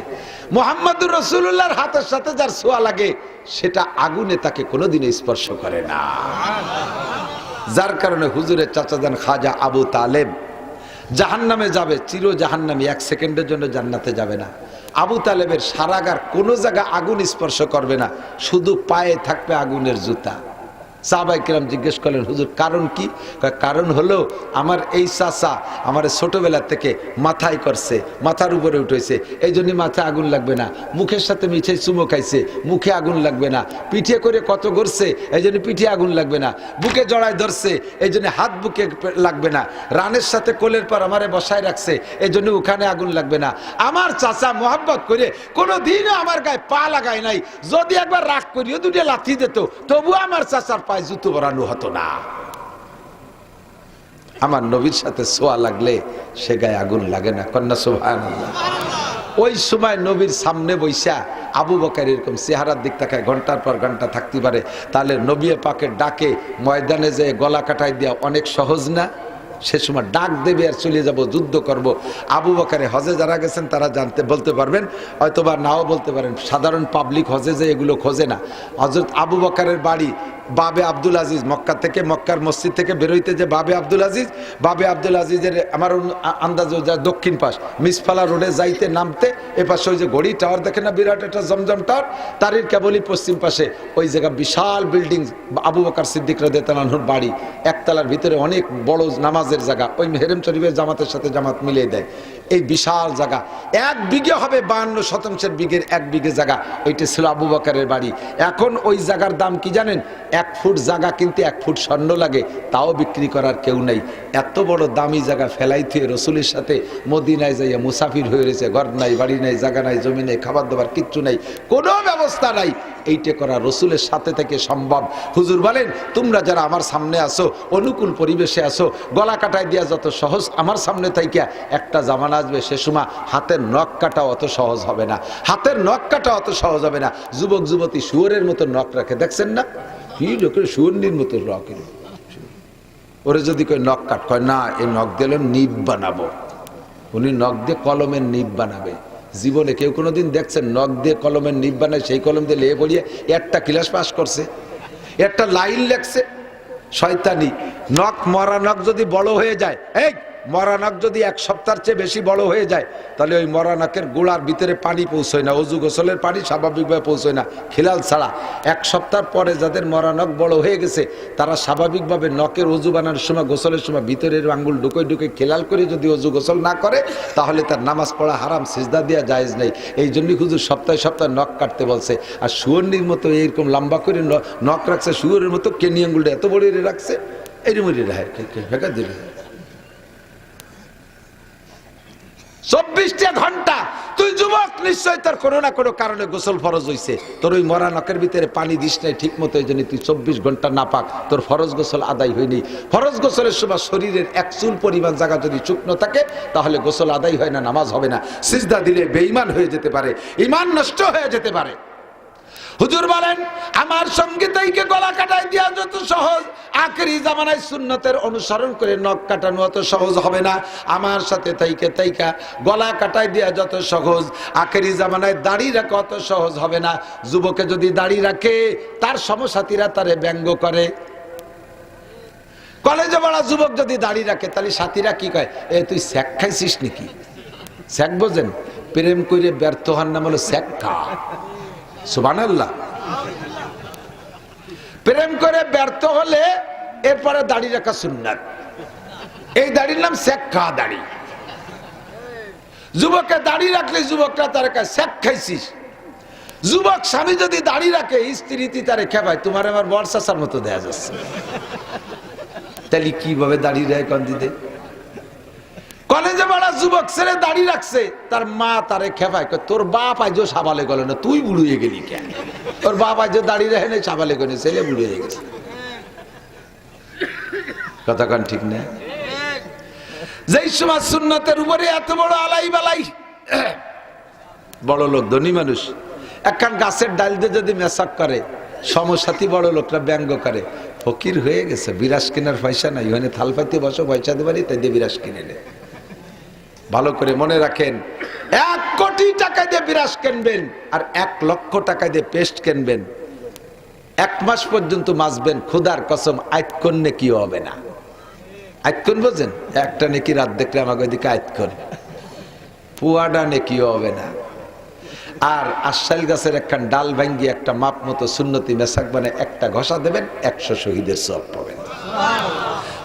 মুহাম্মদুর রাসূলুল্লাহর হাতের সাথে যার ছোঁয়া লাগে সেটা আগুনে তাকে কোনোদিন স্পর্শ করে না। যার কারণে হুজুরের চাচাজান খাজা আবু তালেব জাহান্নামে যাবে, চির জাহান্নামী, 1 সেকেন্ডের জন্য জান্নাতে যাবে না। আবু তালেবের সারাগার কোনো জায়গা আগুন স্পর্শ করবে না, শুধু পায়ে থাকবে আগুনের জুতা। সাহাবায়ে কেরাম জিজ্ঞেস করলেন, হুজুর কারণ কি? কারণ হলো আমার এই চাচা আমার ছোটবেলা থেকে মাথায় করছে, মাথার উপরে উঠেছে, এই জন্য মাথায় আগুন লাগবে না। মুখের সাথে মিঠে চুমো খাইছে, মুখে আগুন লাগবে না। পিঠে করে কত ঘুরছে, এই জন্য পিঠে আগুন লাগবে না। বুকে জড়ায় ধরছে, এই জন্য হাত বুকে লাগবে না। রানের সাথে কোলের পর আমারে বসায় রাখছে, এই জন্য ওখানে আগুন লাগবে না। আমার চাচা মোহাব্বত করে কোনো দিনও আমার গায়ে পা লাগায় নাই, যদি একবার রাগ করিও 2টা লাথি দিত তবু আমার চাচার পায়ে জুতো বরানো হতো না। আমার নবীর সাথে ছোঁয়া লাগলে সে গায়ে আগুন লাগে না, কন্যা সুবহানাল্লাহ। ওই সময় নবীর সামনে বৈশা আবু বকর এরকম চেহারার দিক তাকায় ঘন্টার পর ঘন্টা থাকতে পারে, তাহলে নবী পাকের ডাকে ময়দানে যে গলা কাটাই দেওয়া অনেক সহজ না? সে সময় ডাক দেবে আর চলে যাব, যুদ্ধ করব। আবু বকরে হজে যারা গেছেন তারা বলতে পারবেন, হয়তোবা নাও বলতে পারেন। সাধারণ পাবলিক হজে যে এগুলো খোঁজে না। হযরত আবু বকরের বাড়ি বাবে আব্দুল আজিজ, মক্কা থেকে, মক্কার মসজিদ থেকে বেরোইতে যে বাবে আব্দুল আজিজের আমার আন্দাজে যা দক্ষিণ পাশ মিসফালা রোডে যাইতে নামতে এপাশে ওই যে ঘড়ি টাওয়ার দেখে না, বিরাট একটা জমজম টাওয়ার, তারই কেবলই পশ্চিম পাশে ওই জায়গা বিশাল বিল্ডিং আবু বকর সিদ্দিক রাদিয়াল্লাহু আনহুর বাড়ি, একতলার ভিতরে অনেক বড় নামাজের জায়গা, ওই হেরেম শরীফের জামাতের সাথে জামাত মিলিয়ে দেয়। এই বিশাল জায়গা 1 বিঘে হবে, 52 শতাংশের বিঘের 1 বিঘে জায়গা, ওইটা ছিল আবু বকরের বাড়ি। এখন ওই জায়গার দাম কি জানেন? 1 ফুট জায়গা কিনতে 1 ফুট স্বর্ণ লাগে, তাও বিক্রি করার কেউ নেই। এত বড় দামি জায়গা ফেলাই থুয়ে রসুলের সাথে মদিনায় যাইয়া মুসাফির হয়ে রয়েছে, ঘর নাই, বাড়ি নাই, জায়গা নাই, জমি নেই, খাবার দাবার কিচ্ছু নাই, কোনো ব্যবস্থা নাই। এইটা করা রসুলের সাথে থেকে সম্ভব। হুজুর বলেন, তোমরা যারা আমার সামনে আসো, অনুকূল পরিবেশে আসো, গলা কাটাই দিয়া যত সহজ আমার সামনে থেকে একটা জামানা আসবে, সে সময় হাতের নখ কাটা অত সহজ হবে না, হাতের নখ কাটা অত সহজ হবে না। যুবক যুবতী শুয়োরের মতো নখ রাখে, দেখছেন না? কি লোকের শুয়োরনির মতো নখ, ওরে যদি কই নখ কাট, কয় না, এই নখ দিলে নিব বানাবো। উনি নখ দিয়ে কলমের নিব বানাবে। জীবনে কেউ কোনোদিন দেখছেন নখ দিয়ে কলমের নিব বানায়? সেই কলম দিয়ে লেয়ে পড়িয়ে একটা ক্লাস পাস করছে, একটা লাইন লেখছে? শয়তানি নখ, মরা নখ যদি বড় হয়ে যায়, এই মরা নখ যদি 1 সপ্তাহের চেয়ে বেশি বড় হয়ে যায়, তাহলে ওই মরা নখের গোড়ার ভিতরে পানি পৌঁছয় না, অজু গোসলের পানি স্বাভাবিকভাবে পৌঁছয় না, খিলাল ছাড়া। 1 সপ্তাহ পরে যাদের মরা নখ বড় হয়ে গেছে, তারা স্বাভাবিকভাবে নখের অজু বানানোর সময়, গোসলের সময় ভিতরের আঙ্গুল ঢুকে খিলাল করে যদি অজু গোসল না করে, তাহলে তার নামাজ পড়া হারাম, সিজদা দেওয়া জায়েজ নেই। এই জন্যই হুজুর সপ্তাহে সপ্তাহে নখ কাটতে বলছে। আর শুয়োরনির মতো এইরকম লম্বা করে নখ রাখছে, শুয়োরের মতো কেনি আঙ্গুলটা এত বড় রাখছে, এইরকম রাখে দিলে 24টা ঘন্টা। তুই যুবক, নিশ্চয় তোর কোনো না কোনো কারণে গোসল ফরজ হইছে, তোর ওই মরা নখের ভিতরে পানি দিস নাই ঠিক মতো, এই জন্য তুই 24 ঘন্টা নাপাক, তোর ফরজ গোসল আদায় হয়নি। ফরজ গোসলের সময় শরীরের 1 চুল পরিমাণ জায়গা যদি শুকনো থাকে, তাহলে গোসল আদায় হয় না, নামাজ হবে না। সিজদা দিলে বেঈমান হয়ে যেতে পারে, ঈমান নষ্ট হয়ে যেতে পারে। হুজুর বলেন, আমার সঙ্গে তাইকে গলা কাটাই দেওয়া যত সহজ, আখেরি জামানায় সুন্নতের অনুসরণ করে নখ কাটানো অত সহজ হবে না। আমার সাথে তাইকা গলা কাটাই দেওয়া যত সহজ, আখেরি জামানায় দাড়ি রাখা অত সহজ হবে না। যুবকে যদি দাড়ি রাখে, তার সমসাথীরা তারে ব্যঙ্গ করে। কলেজে পড়া যুবক যদি দাড়ি রাখে, তাহলে সাথীরা কি কয়, এ তুই স্যাক খাইছিস নাকি? স্যাক বোঝেন? প্রেম করে ব্যর্থ হওয়ার নাম হলো স্যাক খা। সুবহানাল্লাহ। প্রেম করে ব্যর্থ হলে এরপরে দাড়ি রাখা সুন্নাত। এই দাড়ির নাম স্যাক খা দাড়ি। যুবকে দাড়ি রাখলে যুবকরা তার কাছে স্যাক খাইছিস। যুবক স্বামী যদি দাড়ি রাখে, স্ত্রী তারে খেপায়, তোমার আমার বড় চাচার মতো দেয়া যাচ্ছে। তাহলে কিভাবে দাড়ি রায় কন দিতে? কলেজে পড়া যুবক ছেলে দাড়ি রাখছে, তার মা তারে খেপায়, তোর বাপ আজও সাবালে গেল না, তুই বুড়িয়ে গেলি কেন? তোর বাপ আজও দাড়ি রাখে না, সাবালে গেলে, ছেলে বুড়িয়ে গেছে। কথা কান ঠিক না? যেই সময় সুন্নতের উপরে এত বড় আলাই বালাই, বড় লোক ধনী মানুষ একখান গাছের ডাল দিয়ে যদি মেসাক করে, সমসাথী বড় লোকরা ব্যঙ্গ করে, ফকির হয়ে গেছে, বিরাস কেনার পয়সা নাই, ওখানে থাল পাইতে বসো, পয়সা দেবারি, তাই দিয়ে বিরাস কিনে নে। ভালো করে মনে রাখেন, 1 কোটি টাকা দিয়ে বিরাস কিনবেন আর 1 লক্ষ টাকা দিয়ে পেস্ট কিনবেন, 1 মাস পর্যন্ত মাজবেন, খুদার কসম আইতকন নেকি হবে না। আইতকন বোঝেন? একটা নেকি রাত দেখলে আমাকে ওইদিকে আইতকন, পুয়াডা নেকি হবে না। আর আশাইল গাছের একখান ডাল ভাঙ্গি একটা মাপ মতো সুন্নতি মেসাক মানে একটা ঘষা দেবেন, 100 শহীদের সওয়াব পাবেন।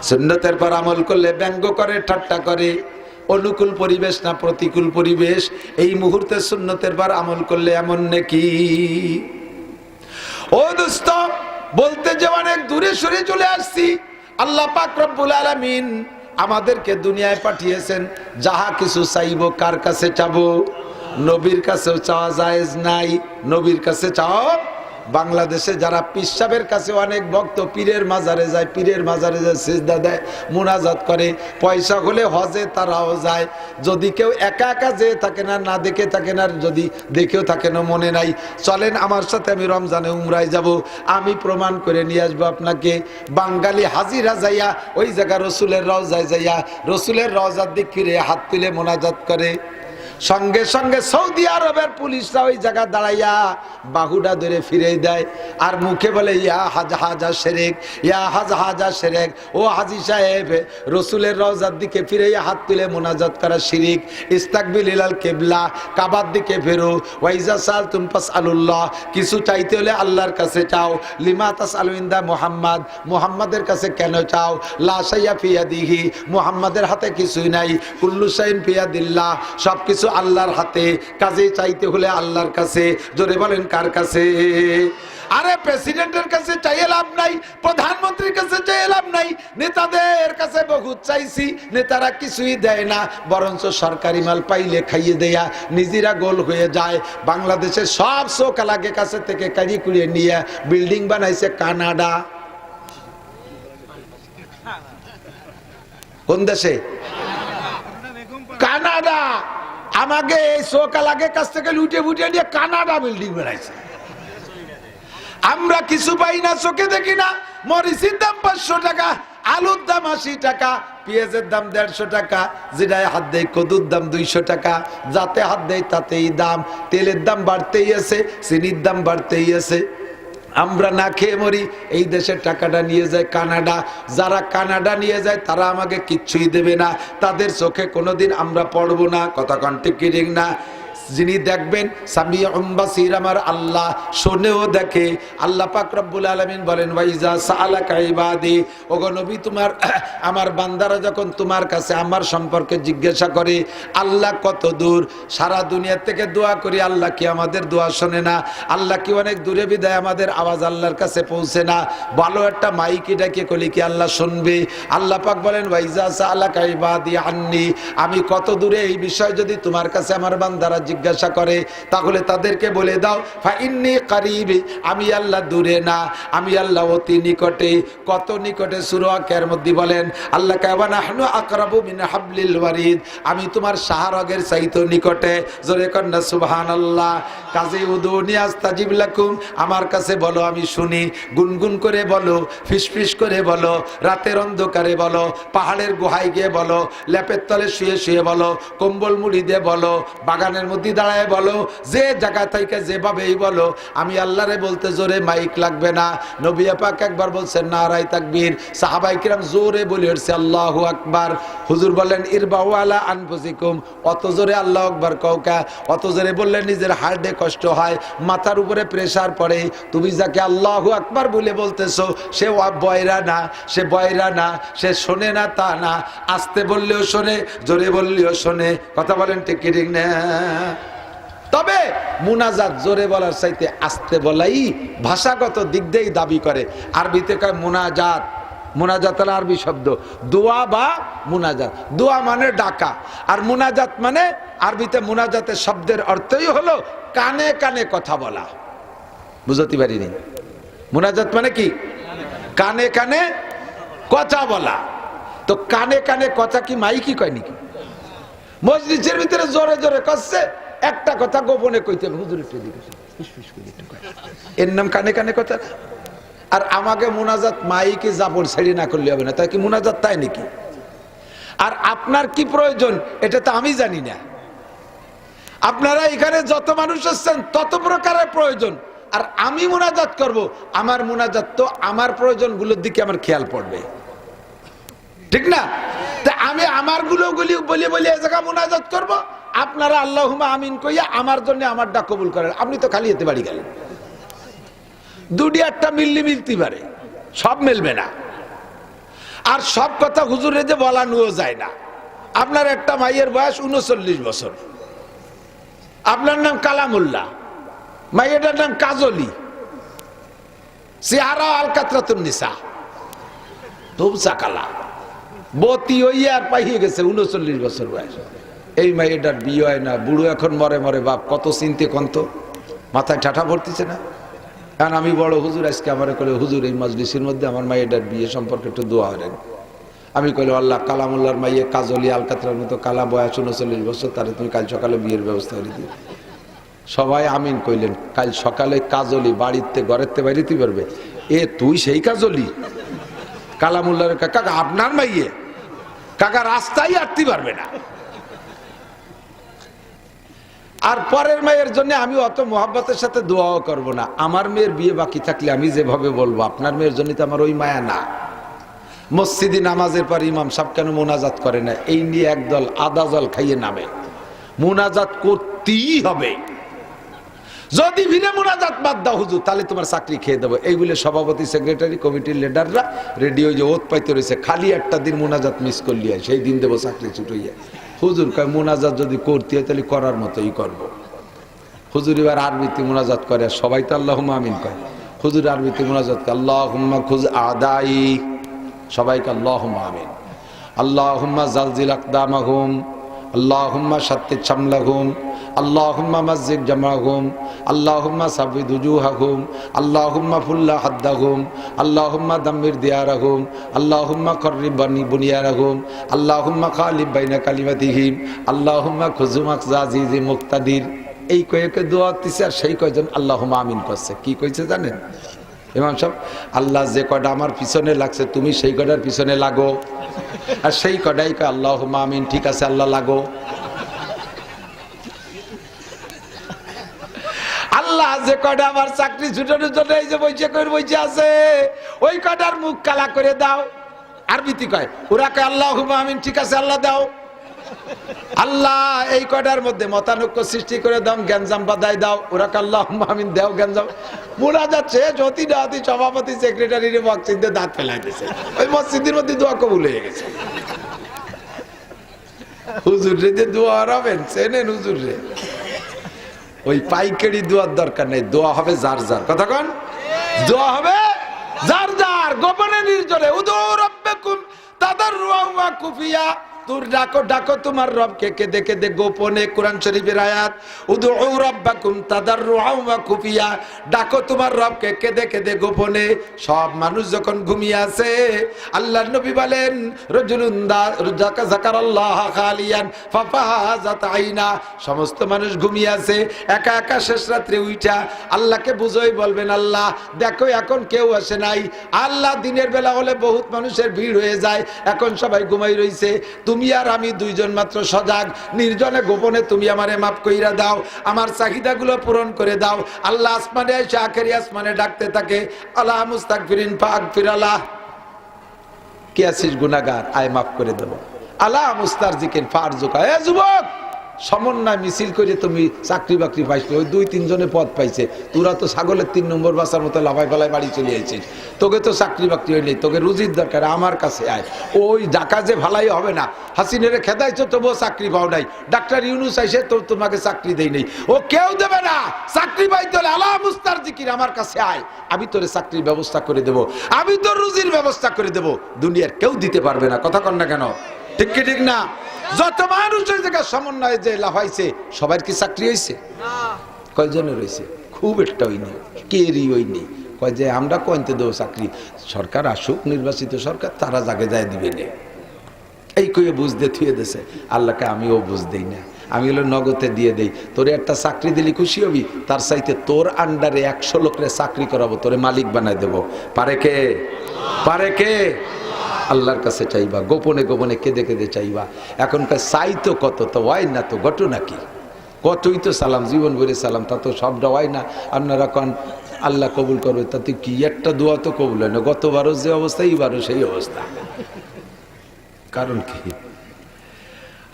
সুন্নতের পর আমল করলে ব্যঙ্গ করে, ঠাট্টা করে, অনুকূল পরিবেশ না প্রতিকূল পরিবেশ, এই মুহূর্তে সুন্নতের পর আমল করলে এমন নাকি। ও দোস্ত, বলতে যে অনেক দূরে সরে চলে আসছি। আল্লাহ পাক রব্বুল আলামিন আমাদেরকে দুনিয়ায় পাঠিয়েছেন, যাহা কিছু চাইবো কার কাছে চাবো? নবীর কাছেও চাওয়া জায়েজ নাই, নবীর কাছে চাওয়া বাংলাদেশে যারা পীর সাহেবের কাছে অনেক ভক্ত, পীরের মাজারে যায়, পীরের মাজারে যায়, সিজদা দেয়, মুনাজাত করে, পয়সা হলে হজে তারাও যায়। যদি কেউ একা একা যেয়ে থাকে না, না দেখে থাকে না, যদি দেখেও থাকে না, মনে নাই, চলেন আমার সাথে আমি রমজানে উমরায় যাব, আমি প্রমাণ করে নিয়ে আসবো আপনাকে। বাঙালি হাজিরা যাইয়া ওই জায়গা রসুলের রওজায় যাইয়া রসুলের রওজার দিক ফিরে হাত তুলে মোনাজাত করে। সঙ্গে সঙ্গে সৌদি আরবের পুলিশরা ওই জায়গা দাঁড়াইয়া বাহুডা ধরে ফিরে দেয়, আর মুখে বলে ইয়া হাজ হাজা শেরেক, ইয়া হাজ হাজা শেরেক, ও হাজি সাহেব রসুলের রওজার দিকে ফিরে হাত তুলে মোনাজাত করা শিরিক। ইস্তাকবিলাল কিবলা, কাবার দিকে ফেরো। ওয়াইজা সালতুম ফাসআলুল্লাহ, কিছু চাইতে হলে আল্লাহর কাছে চাও। লিমা তাসআলু ইনদা মুহাম্মদ, মুহাম্মাদের কাছে কেন চাও? লা শাইয়া ফি ইয়াদিহি, মুহাম্মাদের হাতে কিছুই নাই। কুল্লু শাইইন ফি ইয়াদিল্লাহ, সবকিছু আল্লাহর হাতে, কাজেই চাইতে হলে আল্লাহর কাছে। জোরে বলেন কার কাছে? আরে প্রেসিডেন্টের কাছে চাইয়ে লাভ নাই, প্রধানমন্ত্রীর কাছে চাইয়ে লাভ নাই, নেতাদের কাছে বহুত চাইছি, নেতারা কিছুই দেয় না, বরঞ্চ সরকারি মাল পাইলে খাইয়ে দেয়া নিজেরা গোল হয়ে যায়। বাংলাদেশের সব শোকালাগে কাছে থেকে কারি কুড়িয়ে নিয়ে বিল্ডিং বানাইছে কানাডা। কোন দেশে? কানাডা। আমাকে এই শোকালাগের কাছ থেকে লুটে ফুটে নিয়ে কানাডা বিল্ডিং বানাইছে। আমরা কিছু পাই না, চোখে দেখি না। মরিচের দাম 500 টাকা, আলুর দাম 80 টাকা, পেঁয়াজের দাম 150 টাকা, যেটায় হাত দেয় কদুর দাম 200 টাকা, যাতে হাত দেয় তাতেই দাম। তেলের দাম বাড়তেই আছে, চিনির দাম বাড়তেই আছে। আমরা না খেয়ে মরি, এই দেশের টাকাটা নিয়ে যায় কানাডা। যারা কানাডা নিয়ে যায় তারা আমাকে কিচ্ছুই দেবে না, তাদের চোখে কোনোদিন আমরা পড়বো না। কথা কন্টিক কিরিং না। যিনি দেখবেন সামিউম বাসীর, আমার আল্লাহ শোনেও দেখে। আল্লাহ পাক রব্বুল আলামিন বলেন ওয়াইজা সাআলাকা ইবাদি, ওগো নবী তোমার আমার বান্দারা যখন তোমার কাছে আমার সম্পর্কে জিজ্ঞাসা করে আল্লাহ কত দূর, সারা দুনিয়া থেকে দোয়া করি, আল্লাহ কি আমাদের দোয়া শোনে না? আল্লাহ কি অনেক দূরে বিদায় আমাদের আওয়াজ আল্লাহর কাছে পৌঁছে না? ভালো একটা মাইকি ডাকে কলি কি আল্লাহ শুনবে? আল্লাহ পাক বলেন ওয়াইজা সাআলাকা ইবাদি আন্নি, আমি কত দূরে, এই বিষয় যদি তোমার কাছে আমার বান্দারা জিজ্ঞাসা করে তাহলে তাদেরকে বলে দাও ফা ইন্নী কারীব, আমি আল্লাহ দূরে না, আমি আল্লাহ অতি নিকটে। কত নিকটে? সূরা আকের মধ্যে বলেন আল্লাহ কাবা নাহনু আকরাবু মিন হাবলিল ওয়ারিদ, আমি তোমার শাহরগের চাইতে নিকটে। জোরে কন্না সুবহানাল্লাহ। কাজে উদুনি আস্তাজিব লাকুম, আমার কাছে বলো আমি শুনি। গুনগুন করে বলো, ফিসফিস করে বলো, রাতের অন্ধকারে বলো, পাহাড়ের গুহায় গিয়ে বলো, লেপের তলে শুয়ে শুয়ে বলো, কম্বল মুড়ি দিয়ে বলো, বাগানের মধ্যে দাঁড়ায় বলো, যে জায়গা থেকে যেভাবেই বলো, আমি আল্লাহরে বলতে জোরে মাইক লাগবে না। নবী পাক একবার বলছেন নারায়ে তাকবীর, সাহাবায়ে কিরাম জোরে বলে উঠছে আল্লাহু আকবার। হুজুর বললেন ইরবাউ আলা আনফুসিকুম, অত জোরে আল্লাহু আকবার কওকা, অত জোরে বললে নিজের হার্টে কষ্ট হয়, মাথার উপরে প্রেসার পড়ে। তুমি যাকে আল্লাহু আকবার বলে বলতেছো সে বয়রা না, সে বয়রা না, সে শোনে না তা না, আস্তে বললেও শোনে, জোরে বললেও শোনে। কথা বলেন ঠিক কি ঠিক না? তবে মুনাজাত জোরে বলার চাইতে আস্তে বলাই ভাষাগত দিক দিয়েই দাবি করে। আরবিতে কয় মুনাজাত, মুনাজাত হলো আরবি শব্দ, দোয়া বা মুনাজাত। দোয়া মানে ডাকা, আর মুনাজাত মানে আরবিতে মুনাজাতের শব্দের অর্থই হলো কানে কানে কথা বলা। বুঝতে পারিনি? মুনাজাত মানে কি? কানে কানে কথা বলা। তো কানে কানে কথা কি মাইকি কয় নাকি? মসজিদের ভিতরে জোরে জোরে করছে, একটা কথা গোপনে কইতে হবে, হুজুর একটু এদিকে ফুসফুস করে একটু কয়, এর নাম কানে কানে কথা না? আর আমাকে মুনাজাত মাইকে জাপড় ছেড়ে না করলে হবে না, তাই কি মুনাজাত তাই নাকি? আর আপনার কি প্রয়োজন এটা তো আমি জানি না। আপনারা এখানে যত মানুষ আসছেন তত প্রকারের প্রয়োজন, আর আমি মুনাজাত করব, আমার মুনাজাত তো আমার প্রয়োজনগুলোর দিকে আমার খেয়াল পড়বে, ঠিক না? তা আমি আমার গুলি বলে বলে এই জায়গা মুনাজাত করব, আপনারা আল্লাহুম্মা আমিন কইয়া আমার জন্য আমার ডাক কবুল করেন। আপনি তো খালি এতে বাড়ি গেলেন। দুটি একটা মিলতে পারে, সব মিলবে না। আর সব কথা হুজুরে যে বলানোও যায় না। আপনার একটা মাইয়ের বয়স 39 বছর, আপনার নাম কালামুল্লাহ, মাইয়েটার নাম কাজলি, চেহারা আলকাতরাতুন নিসা, ধুবসা কালা, বতি হইয়া আর পাইয়ে গেছে 39 বছর বয়স। এই মাইয়েটার বিয়ে হয় না, বুড়ো এখন মরে মরে বাপ, কত চিন্তে কন্ত, মাথায় ঠাঠা ভরতিছে না? কারণ আমি বড় হুজুর, আজকে আমার কলে হুজুর এই মজলিসের মধ্যে আমার মায়ের বিয়ে সম্পর্কে একটু দোয়া করেন। আমি কইল আল্লাহ কালামুল্লাহর মাইয়ে কাজলি আলকাতরার মতো কালা, বয়স 39 বছর, তারে তুমি কাল সকালে বিয়ের ব্যবস্থা করে দিও। সবাই আমিন কইলেন। কাল সকালে কাজলি বাড়িতে ঘরেতে বাইরেতে পারবে। এ তুই সেই কাজলি? কালামুল্লাহর কাকা আপনার মাইয়ে? কাকা রাস্তায় হাঁটতে পারবে না। আর পরের মেয়ের জন্য আমি অত মোহাব্বতের সাথে দোয়াও করব না। আমার মেয়ের বিয়ে বাকি থাকলে আমি যেভাবে বলবো, আপনার মেয়ের জন্য তো আমার ওই মায়া না। মসজিদে নামাজের পর ইমাম সাহেব কেন মোনাজাত করে না? এই নিয়ে একদল আদা জল খাইয়ে নামে। মোনাজাত করতেই হবে। যদি বিনা মোনাজাত বাদ দাও হুজুর, তাহলে তোমার চাকরি খেয়ে দেবো। এই বলে সভাপতি, সেক্রেটারি, কমিটির লিডাররা রেডিও যে ওত পাইতে রয়েছে, খালি একটা দিন মোনাজাত মিস করলি হয়, সেই দিন দেবো চাকরি ছুটইয়া। হুজুর কয় মোনাজাত যদি করতে হয় তাহলে করার মতোই করবো। হুজুর এবার আরবিতে মোনাজাত করে, সবাই তো আল্লাহুম্মা আমিন কয়। হুজুর আরবিতে মোনাজাত করে আল্লাহুম্মা খুজ আদাই, সবাইকে আল্লাহুম্মা আমিন। আল্লাহুম্মা জালজিল আকদামাহুম, আল্লাহুম্মা শাত্তিত শামলাহুম, আল্লাহুম্মা মাজ্জিক জামাহুম, আল্লাহুম্মা সাবিদ উজুহাহুম, আল্লাহুম্মা ফুল্লা হাদ্দাহুম, আল্লাহুম্মা দাম্মির দিয়ারাহুম, আল্লাহুম্মা কর্রিব বুনিয়ারাহুম, আল্লাহুম্মা খালিব বাইনা কালিমাতিহিম, আল্লাহুম্মা খুজু মাকজা আজিজি মুক্তাদির। এই কয়েকে দোয়া দিছে, আর সেই কয়জন আল্লাহুম্মা আমিন করছে। কি কইছে জানেন ইমাম সাহেব? আল্লাহ যে কয়টা আমার পিছনে লাগছে তুমি সেই কয়টার পিছনে লাগো, আর সেই কয়টাই কয় আল্লাহুম্মা আমিন। ঠিক আছে আল্লাহ লাগো। আল্লাহ যে কয়টা আমার চাকরি ছুটানোর জন্য এই যে বইছে আছে, ওই কয়টার মুখ কালা করে দাও। আরবিতে কয়, ওরা কয় আল্লাহুম্মা আমিন। ঠিক আছে আল্লাহ দাও। আল্লাহ এই কয়টার মধ্যে মতানৈক্য সৃষ্টি করে দাও, গ্যাঞ্জাম বাধাই দাও। ওরা কয় আল্লাহুম্মা আমিন, দাও গ্যাঞ্জাম। মোনাজাত শেষ হতি না হতি সভাপতি সেক্রেটারির মসজিদে দাঁত ফেলাই দিয়েছে। ওই মসজিদের মধ্যে দোয়া কবুল হয়ে গেছে। হুজুর রে যে দোয়া হারাবেন, চেনেন হুজুর রে? ওই পাইকারি দোয়ার দরকার নেই, দোয়া হবে যার যার। কথা কন, দোয়া হবে যার যার, গোপনে নির্জনে। উদু রাব্বাকুম তাদাররুআন ওয়া খুফিয়া, তোর ডাকো ডাকো তোমার রবকে কেঁদে কেঁদে গোপনে। কোরআন শরীফের আয়াত, উদু রাব্বাকুম তাদাররুআন ওয়া খুফিয়া, ডাকো তোমার রবকে কেঁদে কেঁদে গোপনে। সব মানুষ যখন ঘুমিয়ে আছে, আল্লাহর নবী বলেন রাজুলুন যাকারাল্লাহ খালিয়ান ফাফাজাত আইনা, সমস্ত মানুষ ঘুমিয়ে আছে, একা একা শেষ রাত্রে উইঠা আল্লাহকে বুঝোই বলবেন, আল্লাহ দেখো এখন কেউ আসে নাই। আল্লাহ দিনের বেলা হলে বহুত মানুষের ভিড় হয়ে যায়, এখন সবাই ঘুমাই রইছে, তুমি আর আমি দুইজন মাত্র সজাগ। নির্জনে গোপনে তুমি আমারে মাফ কইরা দাও, আমার চাহিদাগুলো পূরণ করে দাও। আল্লাহ আসমানে এসে আখেরি আসমানে ডাকতে থাকে, আল্লাহ মুস্তাগফিরিন ফাগফিরালাহ, কে আছিস গুনাহগার, আয় মাফ করে দেব। আল্লাহ মুস্তারজিকিন ফারজুকা, এ যুবক সমন্বয় মিছিল করে তুমি চাকরি বাকরি পাইছো, ওই 2-3 জনে পদ পাইছে, তোরা তো ছাগলের 3 নম্বর বাসার মতো লাফাই ফেলায় বাড়ি চলে আইছিস। তোকে তো চাকরি বাকরি হইলে, তোকে রুজির দরকার, আমার কাছে আয়। ওই ডাকা যে ভালাই হবে না, হাসিনেরে খেদাইছো তবুও চাকরি পাও নাই, ডাক্তার ইউনুস আইসে তো তোমাকে চাকরি দেই নাই, ও কেউ দেবে না। চাকরি পাইতে হলে আল্লাহ মুস্তারজিকির আমার কাছে আয়, আমি তোরে চাকরির ব্যবস্থা করে দেব, আমি তোর রুজির ব্যবস্থা করে দেব, দুনিয়ার কেউ দিতে পারবে না। কথা কন না কেন? ঠিক কি ঠিক না? যত মানুষের জায়গায় সমন্বয়ে যে লাফাইছে, সবার কি চাকরি হয়েছে? কয়জনের হয়েছে? খুব একটা হয়নি, কেরই হয়নি। কয় যে আমরা কইতে দেবো চাকরি, সরকার আসুক, নির্বাচিত সরকার, তারা জাগে যায় দিবে না। এই কয়ে বুঝতে থুয়ে দেছে। আল্লাহকে আমিও বুঝ দেই না, আমি হলো নগদে দিয়ে দেই। তোরে একটা চাকরি দিলি খুশি হবি, তার চাইতে তোর আন্ডারে 100 লোকের চাকরি করাবো, তোরে মালিক বানাই দেবো। পারে কে? পারে কে? আল্লাহর কাছে চাইবা, গোপনে গোপনে কেঁদে কেঁদে চাইবা। এখনকার চাই তো কত, তো হয় না তো, ঘটনা কি? কতই তো সালাম, জীবন ভরে সালাম, তা তো সবটা হয় না। আপনারা কন আল্লাহ কবুল করবে, তাতে কি একটা দোয়া তো কবুল হয় না। গতবারও যে অবস্থা, এইবারও সেই অবস্থা। কারণ কি?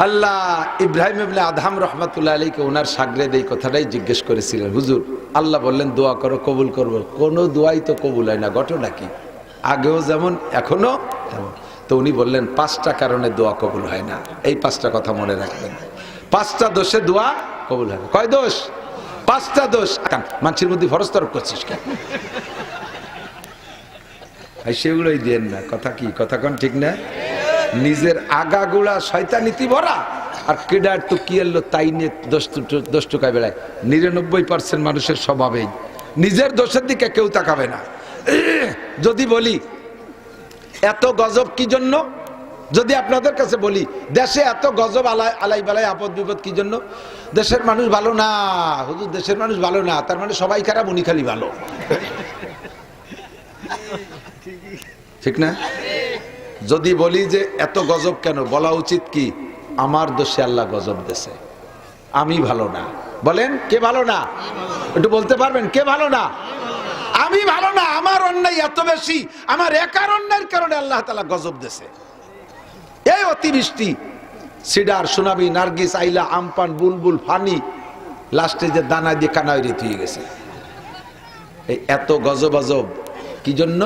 আল্লাহ ইব্রাহিম ইবনে আদহাম রাহমাতুল্লাহ আলাইহি ওনার শাগরেদ এই কথাটাই জিজ্ঞেস করেছিলেন, হুজুর আল্লাহ বললেন দোয়া করো কবুল করবো, কোনো দোয়াই তো কবুল হয় না, ঘটনা কি? আগেও যেমন এখনো তেমন। তো উনি বললেন 5টা কারণে দোয়া কবুল হয় না। এই 5টা কথা মনে রাখবেন। 5টা দোষে দোয়া কবুল হয় না। কয় দোষ? 5টা দোষ। মানুষের মধ্যে ফরজ তরফ করছিস কেন? সেগুলোই দেন না। কথা কি? কথা কোন ঠিক না? নিজের আগাগুলা শয়তানিতি ভরা, আর কেডার তো কি এলো তাই নিয়ে দোষ টুকায় বেড়ায়। 99% মানুষের স্বভাবেই নিজের দোষের দিকে কেউ তাকাবে না। যদি বলি এত গজব কি জন্য, যদি আপনাদের কাছে বলি দেশে এত গজব আলাই বালাই আপদ বিপদ কি জন্য, দেশের মানুষ ভালো না হুজুর, দেশের মানুষ ভালো না, তার মানে সবাই খারাপ উনি খালি ভালো, ঠিক না? যদি বলি যে এত গজব কেন, বলা উচিত কি আমার দোষে আল্লাহ গজব দেশে, আমি ভালো না। বলেন কে ভালো না? একটু বলতে পারবেন কে ভালো না? আমি ভালো না, আমার অন্যায় এত বেশি, আমার একার অন্যায়ের কারণে আল্লাহ তাআলা গজব দেশে। এই অতিবৃষ্টি, সিডার, সোনাবি, নার্গিস, আইলা, আমপান, বুলবুল, ফানি, লাস্টে যে দানা দিয়ে কানাইরে থুয়ে গেছে, এই এত গজব আজব কি জন্য?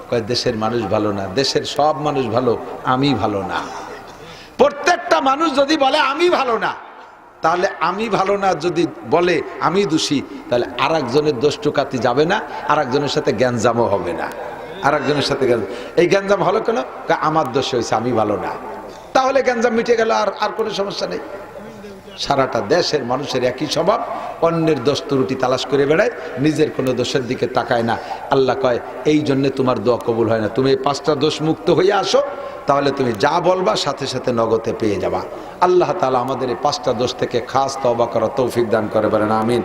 কয় দেশের মানুষ ভালো না, দেশের সব মানুষ ভালো, আমি ভালো না। প্রত্যেকটা মানুষ যদি বলে আমি ভালো না, তাহলে আমি ভালো না যদি বলে আমি দোষী, তাহলে আর একজনের দোষ টুকাতে যাবে না, আর একজনের সাথে গ্যাঞ্জামও হবে না। আর একজনের সাথে এই গ্যাঞ্জাম হলো কেন? আমার দোষ হয়েছে, আমি ভালো না। তাহলে গ্যাঞ্জাম মিটে গেল, আর কোনো সমস্যা নেই। সারাটা দেশের মানুষের একই স্বভাব, অন্যের দোষ ত্রুটি তালাশ করে বেড়ায়, নিজের কোনো দোষের দিকে তাকায় না। আল্লাহ কয় এই জন্য তোমার দোয়া কবুল হয় না। তুমি এই 5টা দোষ মুক্ত হয়ে আসো, তাহলে তুমি যা বলবা সাথে সাথে নগদে পেয়ে যাবা। আল্লাহ তাআলা আমাদের এই 5টা দোষ থেকে খাস তওবা করার তৌফিক দান করে, বলেন আমিন।